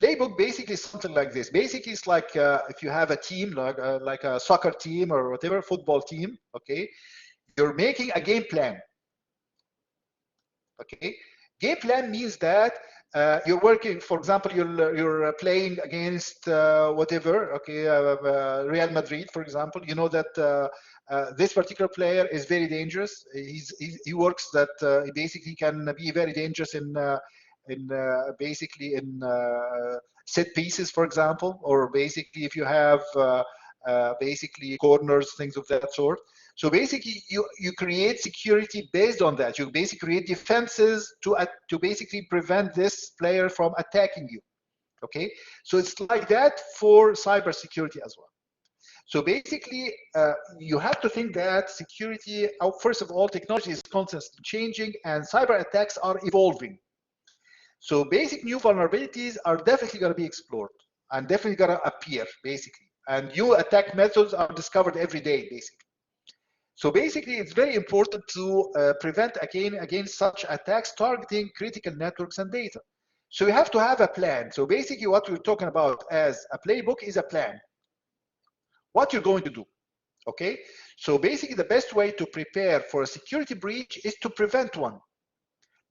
Playbook basically is something like this. Basically, it's like if you have a team, like a soccer team or whatever, football team, okay? You're making a game plan, okay? Game plan means that you're working, for example, you're playing against whatever, okay, Real Madrid, for example. You know that this particular player is very dangerous. He works that he basically can be very dangerous in basically in set pieces, for example, or basically if you have basically corners, things of that sort. So basically, you create security based on that. You basically create defenses to basically prevent this player from attacking you. Okay, so it's like that for cybersecurity as well. So basically, you have to think that security, first of all, technology is constantly changing and cyber attacks are evolving. So basic new vulnerabilities are definitely going to be explored and definitely going to appear, basically. And new attack methods are discovered every day, basically. So basically, it's very important to prevent against such attacks targeting critical networks and data. So you have to have a plan. So basically, what we're talking about as a playbook is a plan. What you're going to do, okay? So basically, the best way to prepare for a security breach is to prevent one.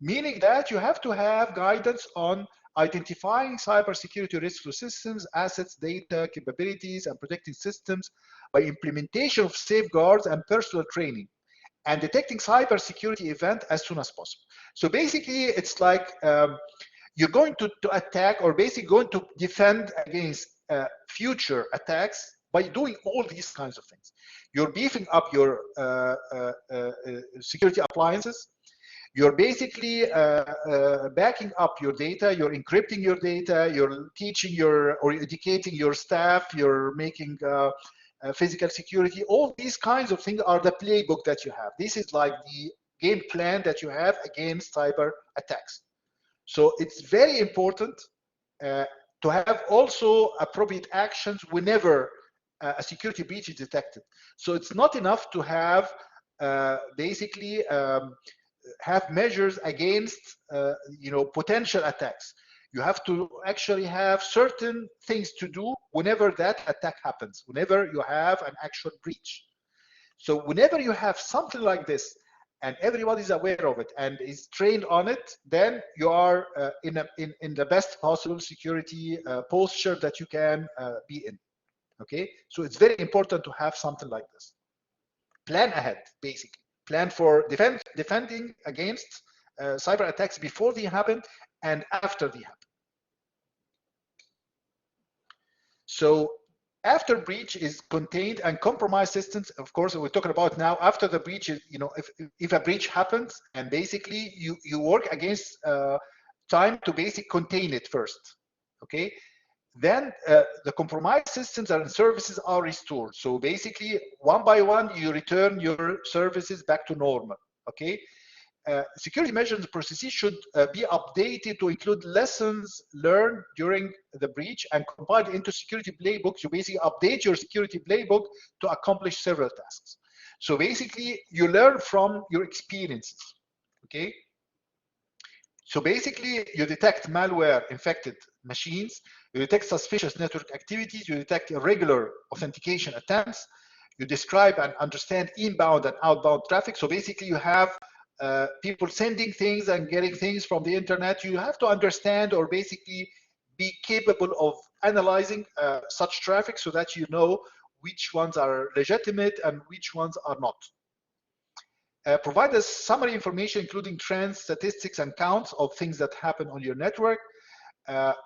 Meaning that you have to have guidance on identifying cybersecurity risks to systems, assets, data, capabilities, and protecting systems by implementation of safeguards and personal training, and detecting cybersecurity event as soon as possible. So basically, it's like you're going to attack or basically going to defend against future attacks by doing all these kinds of things. You're beefing up your security appliances. You're basically backing up your data, you're encrypting your data, you're teaching or educating your staff, you're making physical security. All these kinds of things are the playbook that you have. This is like the game plan that you have against cyber attacks. So it's very important to have also appropriate actions whenever a security breach is detected. So it's not enough to have basically have measures against potential attacks. You have to actually have certain things to do whenever that attack happens, whenever you have an actual breach. So whenever you have something like this and everybody's aware of it and is trained on it, then you are in the best possible security posture that you can be in. Okay, so it's very important to have something like this. Plan ahead, basically. Plan for defending against cyber attacks before they happen and after they happen. So after breach is contained and compromised systems, of course, we're talking about now after the breach is, if a breach happens and basically you work against time to basically contain it first, okay? Then the compromised systems and services are restored. So basically, one by one, you return your services back to normal, okay? Security measures and processes should be updated to include lessons learned during the breach and compiled into security playbooks. You basically update your security playbook to accomplish several tasks. So basically, you learn from your experiences, okay? So basically, you detect malware infected machines, you detect suspicious network activities, you detect irregular authentication attempts, you describe and understand inbound and outbound traffic. So basically, you have people sending things and getting things from the internet. You have to understand or basically be capable of analyzing such traffic so that you know which ones are legitimate and which ones are not. Provide us summary information, including trends, statistics, and counts of things that happen on your network.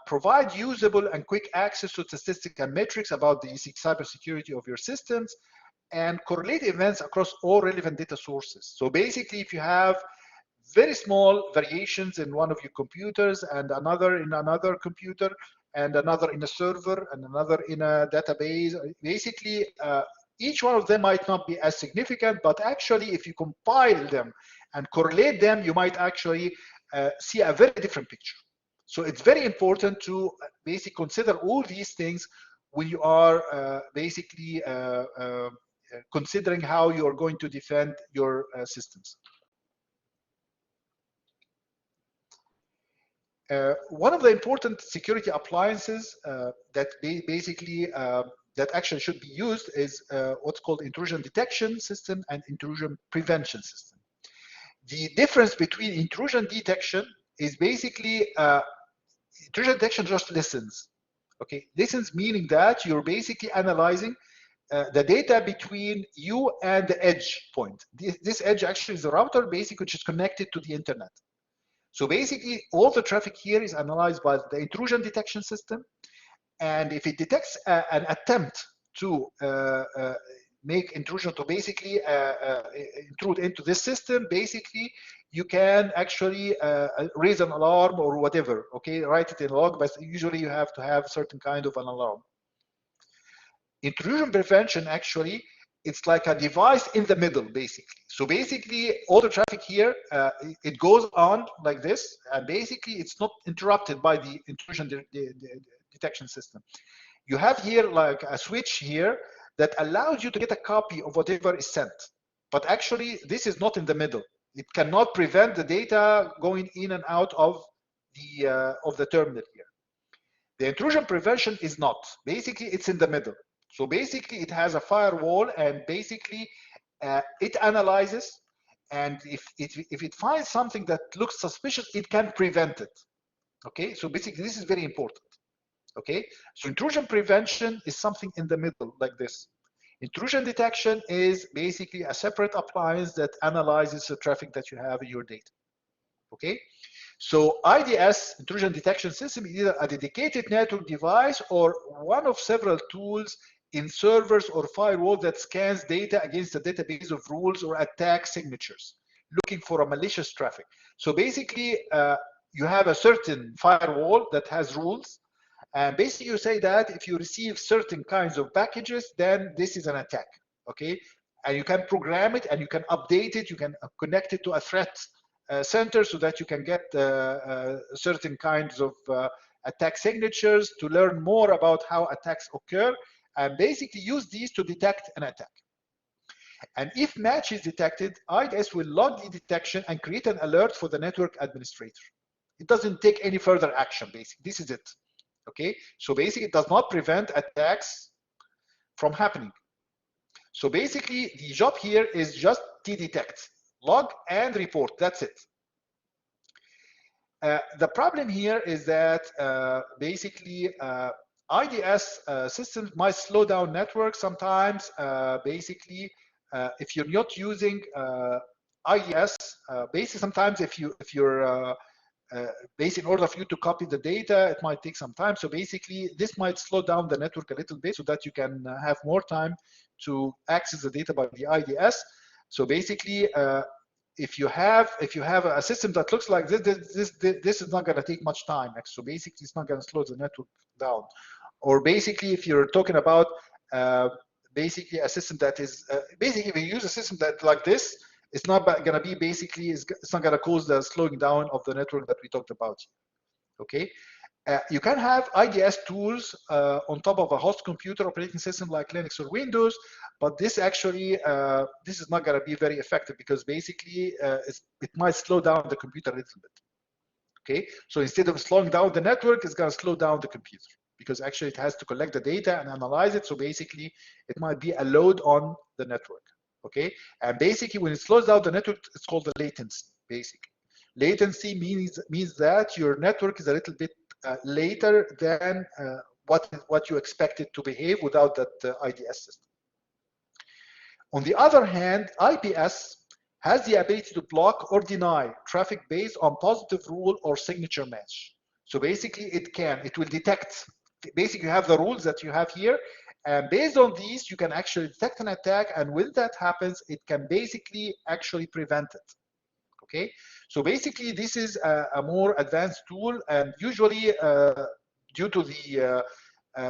Provide usable and quick access to statistics and metrics about the cybersecurity of your systems, and correlate events across all relevant data sources. So basically, if you have very small variations in one of your computers and another in another computer and another in a server and another in a database, basically Each one of them might not be as significant, but actually if you compile them and correlate them, you might actually see a very different picture. So it's very important to basically consider all these things when you are basically considering how you are going to defend your systems. One of the important security appliances that basically that actually should be used is what's called intrusion detection system and intrusion prevention system. The difference between intrusion detection is basically intrusion detection just listens. Okay, listens meaning that you're basically analyzing the data between you and the edge point. This edge actually is a router, basically, which is connected to the internet. So basically, all the traffic here is analyzed by the intrusion detection system. And if it detects an attempt to make intrusion, to basically intrude into this system, basically, you can actually raise an alarm or whatever, okay? Write it in log, but usually you have to have certain kind of an alarm. Intrusion prevention, actually, it's like a device in the middle, basically. So basically, all the traffic here, it goes on like this, and basically, it's not interrupted by the intrusion detection system. You have here like a switch here that allows you to get a copy of whatever is sent. But actually, this is not in the middle. It cannot prevent the data going in and out of the terminal here. The intrusion prevention is not. Basically, it's in the middle. So basically, it has a firewall, and basically, it analyzes, and if it finds something that looks suspicious, it can prevent it. Okay, so basically, this is very important. Okay, so intrusion prevention is something in the middle, like this. Intrusion detection is basically a separate appliance that analyzes the traffic that you have in your data. Okay, so IDS, intrusion detection system, is either a dedicated network device or one of several tools in servers or firewall that scans data against a database of rules or attack signatures, looking for a malicious traffic. So basically, you have a certain firewall that has rules, and basically you say that if you receive certain kinds of packages, then this is an attack, okay? And you can program it and you can update it, you can connect it to a threat center so that you can get certain kinds of attack signatures to learn more about how attacks occur, and basically use these to detect an attack. And if match is detected, IDS will log the detection and create an alert for the network administrator. It doesn't take any further action, basically. This is it. Okay, so basically it does not prevent attacks from happening. So basically the job here is just detect, log and report, that's it. The problem here is that basically IDS systems might slow down networks sometimes. Basically, if you're not using IDS, basically sometimes if you're basically, in order for you to copy the data, it might take some time. So basically, this might slow down the network a little bit so that you can have more time to access the data by the IDS. So basically, if you have a system that looks like this is not going to take much time. So basically, it's not going to slow the network down. Or basically, if you're talking about basically a system that is basically if you use a system that like this, it's not going to be basically, it's not going to cause the slowing down of the network that we talked about. Okay, you can have IDS tools on top of a host computer operating system like Linux or Windows, but this actually this is not going to be very effective because basically it might slow down the computer a little bit. Okay, so instead of slowing down the network, it's going to slow down the computer because actually it has to collect the data and analyze it. So basically, it might be a load on the network. Okay, and basically when it slows down the network, it's called the latency. Basically, latency means that your network is a little bit later than what you expect it to behave without that IDS system. On the other hand, IPS has the ability to block or deny traffic based on positive rule or signature match. So basically, it will detect. Basically, you have the rules that you have here. And based on these, you can actually detect an attack, and when that happens, it can basically actually prevent it. Okay, so basically, this is a more advanced tool, and usually due to the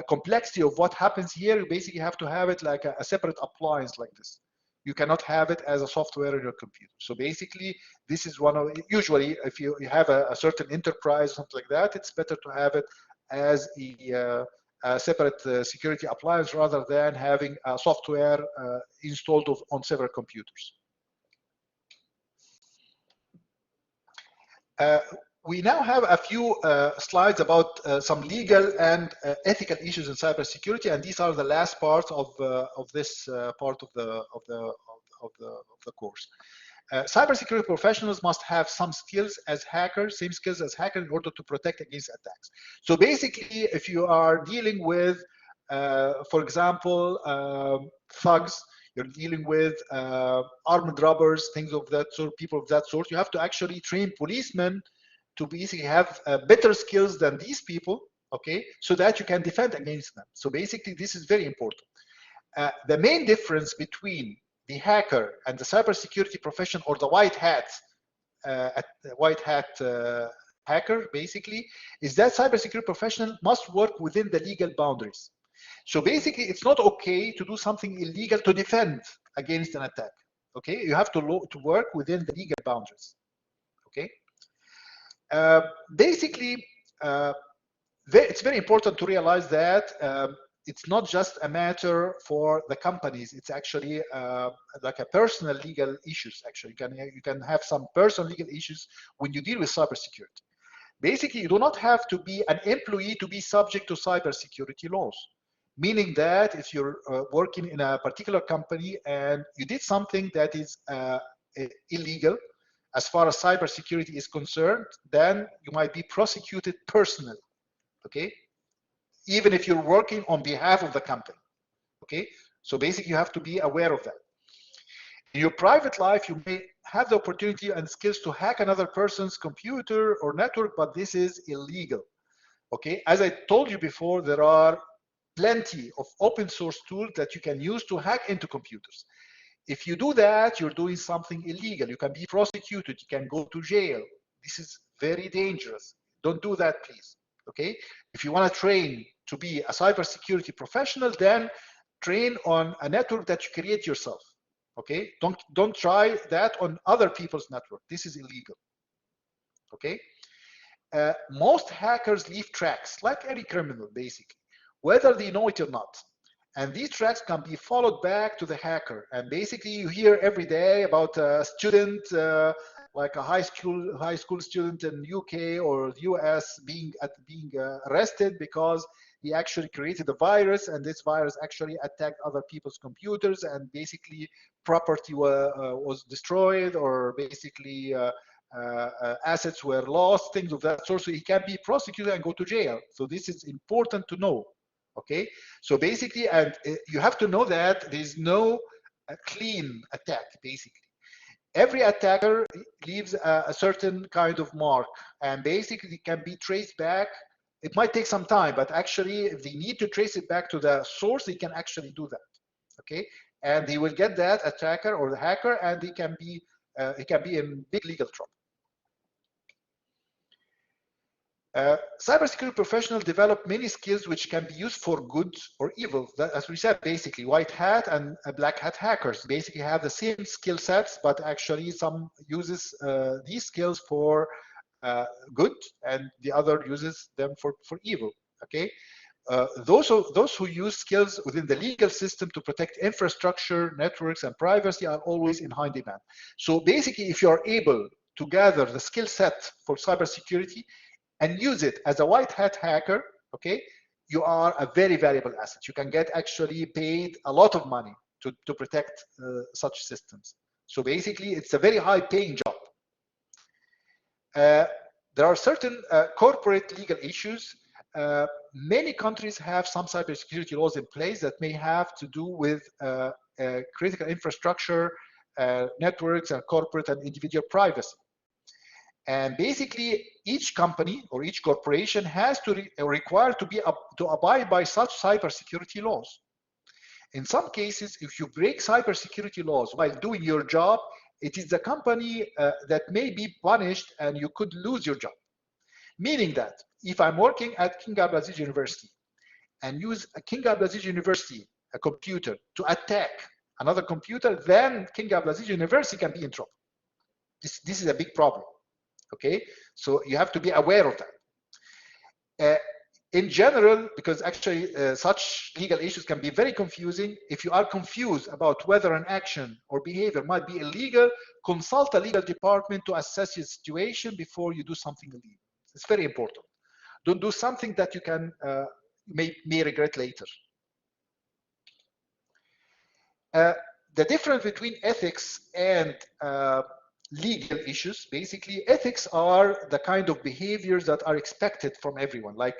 complexity of what happens here, you basically have to have it like a separate appliance like this. You cannot have it as a software in your computer. So basically, this is one of, usually if you have a certain enterprise, something like that, it's better to have it as a separate security appliance rather than having a software installed on several computers. We now have a few slides about some legal and ethical issues in cybersecurity, and these are the last part of this part of the course. Cybersecurity professionals must have some skills as hackers, same skills as hackers, in order to protect against attacks. So basically, if you are dealing with, for example, thugs, you're dealing with armed robbers, things of that sort, people of that sort, you have to actually train policemen to basically have better skills than these people, okay, so that you can defend against them. So basically, this is very important. The main difference between the hacker and the cybersecurity profession, or the white hat hacker, basically, is that cybersecurity professional must work within the legal boundaries. So basically, it's not okay to do something illegal to defend against an attack. Okay, you have to work within the legal boundaries. Okay. Basically, it's very important to realize that it's not just a matter for the companies. It's actually like a personal legal issues. Actually, you can have some personal legal issues when you deal with cybersecurity. Basically, you do not have to be an employee to be subject to cybersecurity laws. Meaning that if you're working in a particular company and you did something that is illegal, as far as cybersecurity is concerned, then you might be prosecuted personally, okay? Even if you're working on behalf of the company, okay? So basically, you have to be aware of that. In your private life, you may have the opportunity and skills to hack another person's computer or network, but this is illegal, okay? As I told you before, there are plenty of open source tools that you can use to hack into computers. If you do that, you're doing something illegal. You can be prosecuted. You can go to jail. This is very dangerous. Don't do that, please. Okay? If you want to train to be a cybersecurity professional, then train on a network that you create yourself. Okay? Don't try that on other people's network. This is illegal. Okay? Most hackers leave tracks, like any criminal, basically, whether they know it or not. And these tracks can be followed back to the hacker. And basically, you hear every day about a student, like a high school student in UK or US, being arrested because he actually created a virus, and this virus actually attacked other people's computers, and basically property was destroyed, or basically assets were lost, things of that sort. So he can be prosecuted and go to jail. So this is important to know. Okay, so basically, and you have to know that there's no clean attack. Basically, every attacker leaves a certain kind of mark, and basically it can be traced back. It might take some time, but actually, if they need to trace it back to the source, they can actually do that. Okay, and they will get that attacker or the hacker, and they can be in big legal trouble. Cybersecurity professionals develop many skills which can be used for good or evil. That, as we said, basically, white hat and black hat hackers basically have the same skill sets, but actually some uses these skills for good, and the other uses them for evil. Okay, those who use skills within the legal system to protect infrastructure, networks, and privacy are always in high demand. So basically, if you are able to gather the skill set for cybersecurity and use it as a white hat hacker, okay, you are a very valuable asset. You can get actually paid a lot of money to protect such systems. So basically, it's a very high paying job. There are certain corporate legal issues. Many countries have some cybersecurity laws in place that may have to do with critical infrastructure, networks, and corporate and individual privacy. And basically, each company or each corporation has to require to abide by such cybersecurity laws. In some cases, if you break cybersecurity laws while doing your job, it is the company that may be punished, and you could lose your job. Meaning that if I'm working at King Abdulaziz University and use a King Abdulaziz University, a computer, to attack another computer, then King Abdulaziz University can be in trouble. This is a big problem, okay? So you have to be aware of that. In general, because actually such legal issues can be very confusing, if you are confused about whether an action or behavior might be illegal, consult a legal department to assess your situation before you do something illegal. It's very important. Don't do something that you can may regret later. The difference between ethics and legal issues, basically, ethics are the kind of behaviors that are expected from everyone. Like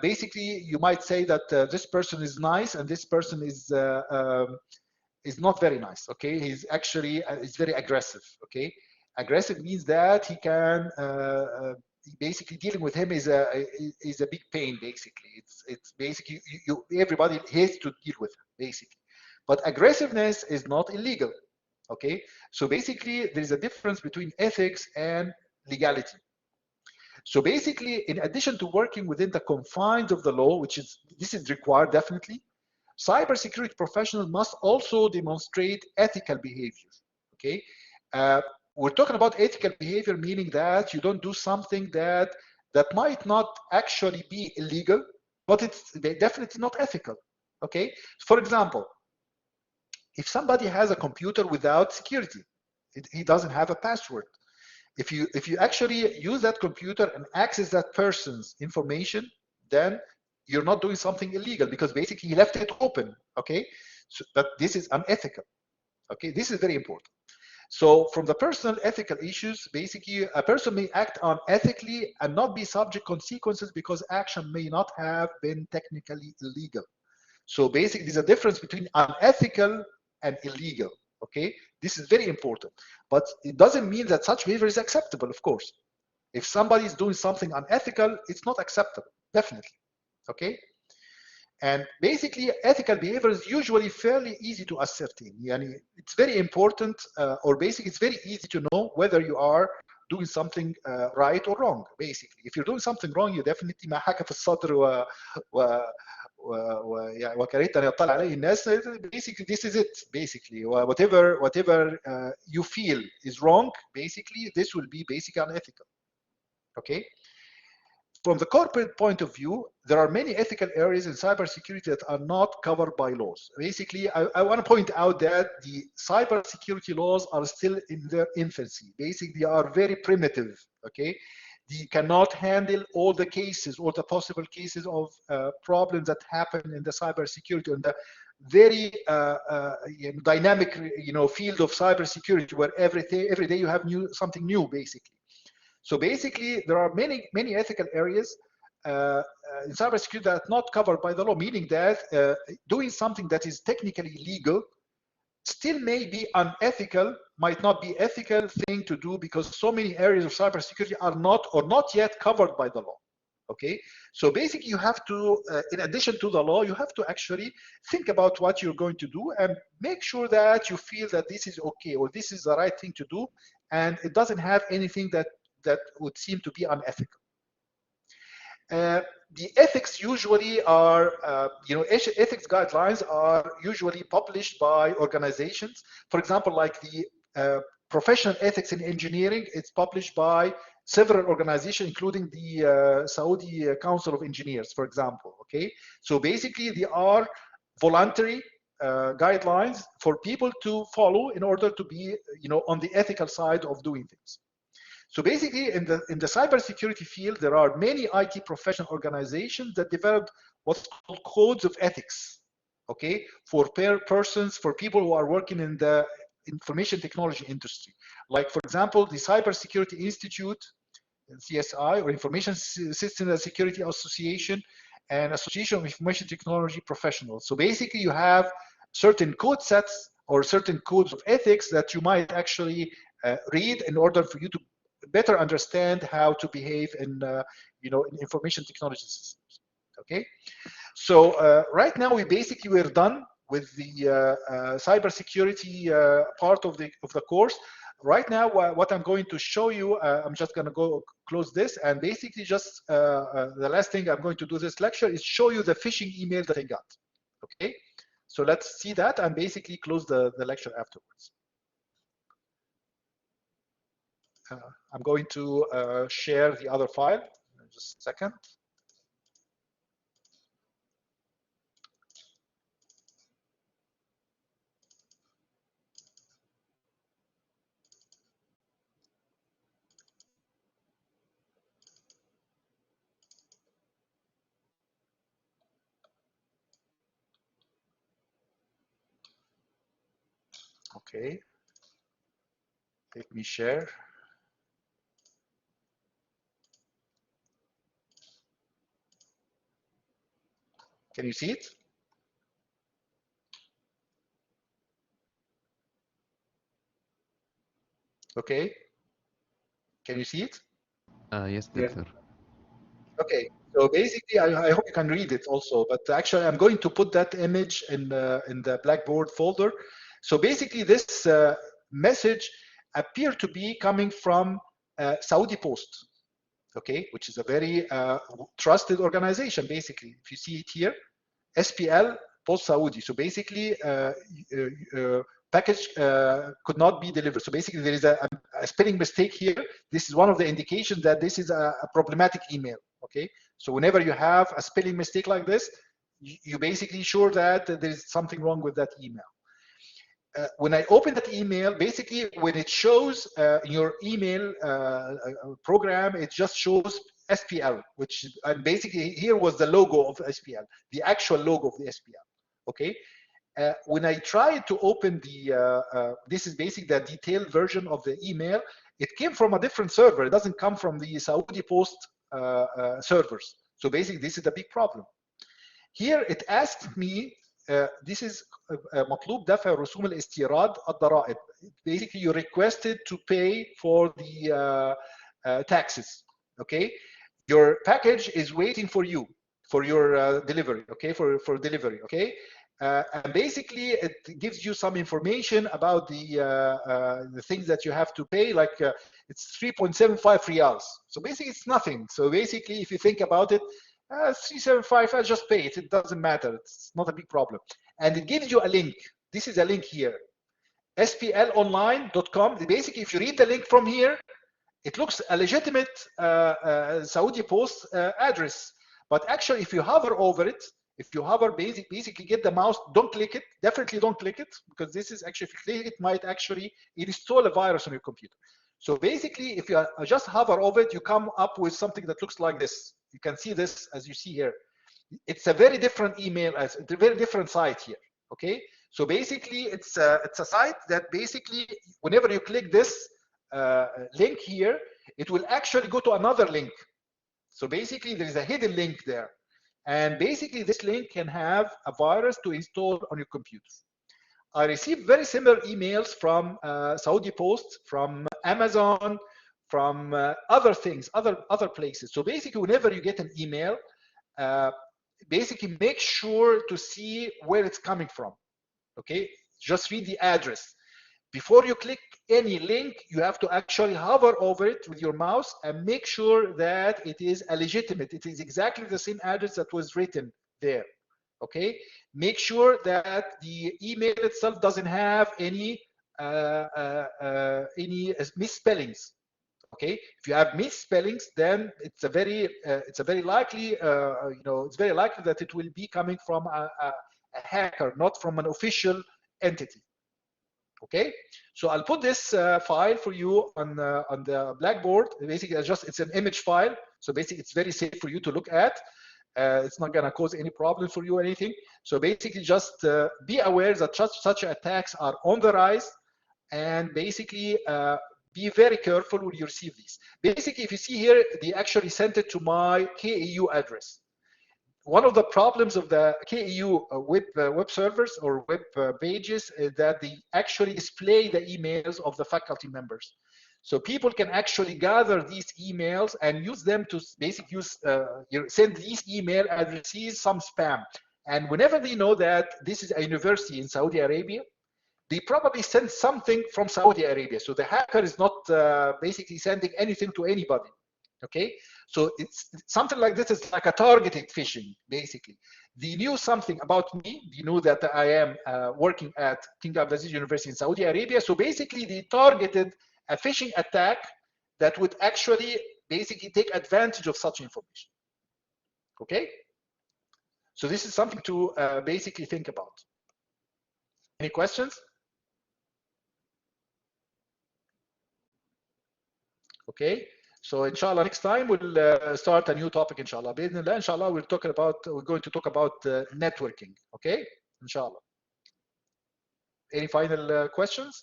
basically, you might say that this person is nice and this person is not very nice. Okay, he's actually is very aggressive. Okay, aggressive means that he can basically dealing with him is a big pain. Basically, it's basically everybody has to deal with him basically. But aggressiveness is not illegal, okay? So basically, there is a difference between ethics and legality. So basically, in addition to working within the confines of the law, this is required definitely, cybersecurity professionals must also demonstrate ethical behavior, okay? We're talking about ethical behavior, meaning that you don't do something that might not actually be illegal, but it's definitely not ethical, okay? For example, if somebody has a computer without security, he doesn't have a password. If you actually use that computer and access that person's information, then you're not doing something illegal because basically he left it open, okay? So, but this is unethical, okay? This is very important. So from the personal ethical issues, basically a person may act unethically and not be subject to consequences because action may not have been technically illegal. So basically there's a difference between unethical and illegal, okay? This is very important, but it doesn't mean that such behavior is acceptable, of course. If somebody is doing something unethical, it's not acceptable, definitely, okay? And basically, ethical behavior is usually fairly easy to ascertain. Yani it's very important, or basically it's very easy to know whether you are doing something right or wrong, basically. If you're doing something wrong, you definitely ما حكى في الصدر وكرهت يطلع عليه الناس. Basically, this is it. Basically, whatever you feel is wrong, basically, this will be basically unethical. Okay. From the corporate point of view, there are many ethical areas in cybersecurity that are not covered by laws. Basically, I want to point out that the cybersecurity laws are still in their infancy. Basically, they are very primitive. Okay. They cannot handle all the cases, all the possible cases of problems that happen in the cybersecurity and the very dynamic, field of cybersecurity, where every day you have something new, basically. So basically, there are many ethical areas in cybersecurity that are not covered by the law, meaning that doing something that is technically legal still may be unethical, might not be ethical thing to do because so many areas of cybersecurity are not yet covered by the law. Okay, so basically you have to, in addition to the law, you have to actually think about what you're going to do and make sure that you feel that this is okay or this is the right thing to do, and it doesn't have anything that would seem to be unethical. The ethics usually are, ethics guidelines are usually published by organizations. For example, like the professional ethics in engineering, it's published by several organizations, including the Saudi Council of Engineers, for example. Okay, so basically they are voluntary guidelines for people to follow in order to be, on the ethical side of doing things. So basically, in the cybersecurity field, there are many IT professional organizations that developed what's called codes of ethics, okay, for persons, for people who are working in the information technology industry. Like, for example, the Cybersecurity Institute, CSI, or Information Systems and Security Association, and Association of Information Technology Professionals. So basically, you have certain code sets or certain codes of ethics that you might actually read in order for you to better understand how to behave in, in information technology systems. Okay, so right now we're done with the cybersecurity part of the course. right now, what I'm going to show you, I'm just going to go close this, and basically just the last thing I'm going to do this lecture is show you the phishing email that I got. Okay, so let's see that and basically close the lecture afterwards. I'm going to share the other file. Just a second. Okay, let me share. Can you see it? Okay, can you see it? Yes, doctor. Okay, so basically, I hope you can read it also, but actually I'm going to put that image in the Blackboard folder. So basically this message appeared to be coming from Saudi Post, okay, which is a very trusted organization, basically. If you see it here, SPL Post Saudi. So basically, package could not be delivered. So basically, there is a spelling mistake here. This is one of the indications that this is a problematic email. Okay, so whenever you have a spelling mistake like this, you basically sure that there is something wrong with that email. When I open that email, basically when it shows your email program, it just shows SPL, which and basically here was the logo of SPL, the actual logo of the SPL. Okay. When I tried to open the, this is basically the detailed version of the email. It came from a different server. It doesn't come from the Saudi Post servers. So basically, this is a big problem. Here it asked me, this is مطلوب دفع رسوم الاستيراد الضرائب. Basically, you requested to pay for the taxes. Okay, your package is waiting for you for your delivery. Okay, for delivery. Okay. And basically, it gives you some information about the things that you have to pay, like it's 3.75 reals. So basically, it's nothing. So basically, if you think about it, 375, I just pay it. It doesn't matter. It's not a big problem. And it gives you a link. This is a link here, splonline.com. Basically, if you read the link from here, it looks a legitimate Saudi Post address. But actually, if you hover over it, if you hover, basically get the mouse, don't click it. Definitely don't click it, because this is actually, if you click it, might actually install a virus on your computer. So basically, if you just hover over it, you come up with something that looks like this. You can see this as you see here. It's a very different email, it's a very different site here. Okay, so basically, it's a site that basically, whenever you click this link here, it will actually go to another link. So basically, there is a hidden link there. And basically, this link can have a virus to install on your computer. I received very similar emails from Saudi Post, from Amazon, from other things, other places. So basically, whenever you get an email, basically make sure to see where it's coming from. Okay, just read the address. Before you click any link, you have to actually hover over it with your mouse and make sure that it is a legitimate. It is exactly the same address that was written there. Okay, make sure that the email itself doesn't have any misspellings. Okay, if you have misspellings, then it's a very likely it's very likely that it will be coming from a hacker, not from an official entity. Okay, so I'll put this file for you on the Blackboard. Basically, it's an image file, so basically it's very safe for you to look at. It's not going to cause any problems for you or anything. So basically, just be aware that such attacks are on the rise, and basically be very careful when you receive these. Basically, if you see here, they actually sent it to my KAU address. One of the problems of the KAU web servers or web pages is that they actually display the emails of the faculty members. So people can actually gather these emails and use them to basically send these email and receive some spam. And whenever they know that this is a university in Saudi Arabia, they probably send something from Saudi Arabia. So the hacker is not basically sending anything to anybody. Okay, so it's something like this is like a targeted phishing, basically. They knew something about me. They knew that I am working at King Abdulaziz University in Saudi Arabia. So basically, they targeted a phishing attack that would actually basically take advantage of such information. Okay, so this is something to basically think about. Any questions? Okay. So inshallah, next time we'll start a new topic. Inshallah, inshallah, we're going to talk about networking. Okay, inshallah. Any final questions?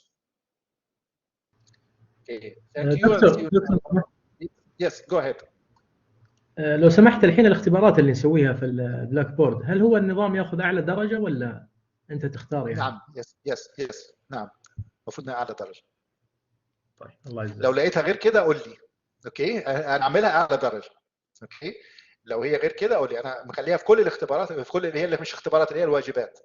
Okay, thank you. دكتور Yes, go ahead. لو سمحت، الحين الاختبارات اللي نسويها في البلاك بورد، هل هو النظام ياخذ اعلى درجه ولا انت تختار يعني؟ نعم، يس نعم، المفروض انها اعلى درجه. طيب الله يجزاك. لو لقيتها غير كده قول لي. اوكي، انا اعملها اعلى درجه. اوكي، لو هي غير كده قول لي. انا مخليها في كل الاختبارات، في كل اللي هي مش اختبارات، اللي هي الواجبات.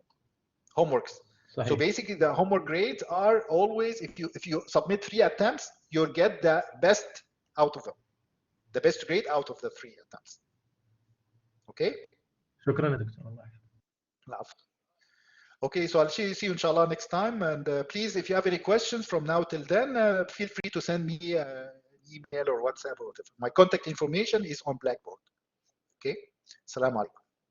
homeworks. صحيح. So basically the homework grades are always, if you submit 3 attempts, you'll get the best out of them. The best grade out of the 3 attempts. Okay? شكرا يا دكتور، الله يحفظك. العفو. Okay, so I'll see you inshallah next time, and please, if you have any questions from now till then, feel free to send me an email or WhatsApp or whatever. My contact information is on Blackboard. Okay? Assalamu alaikum.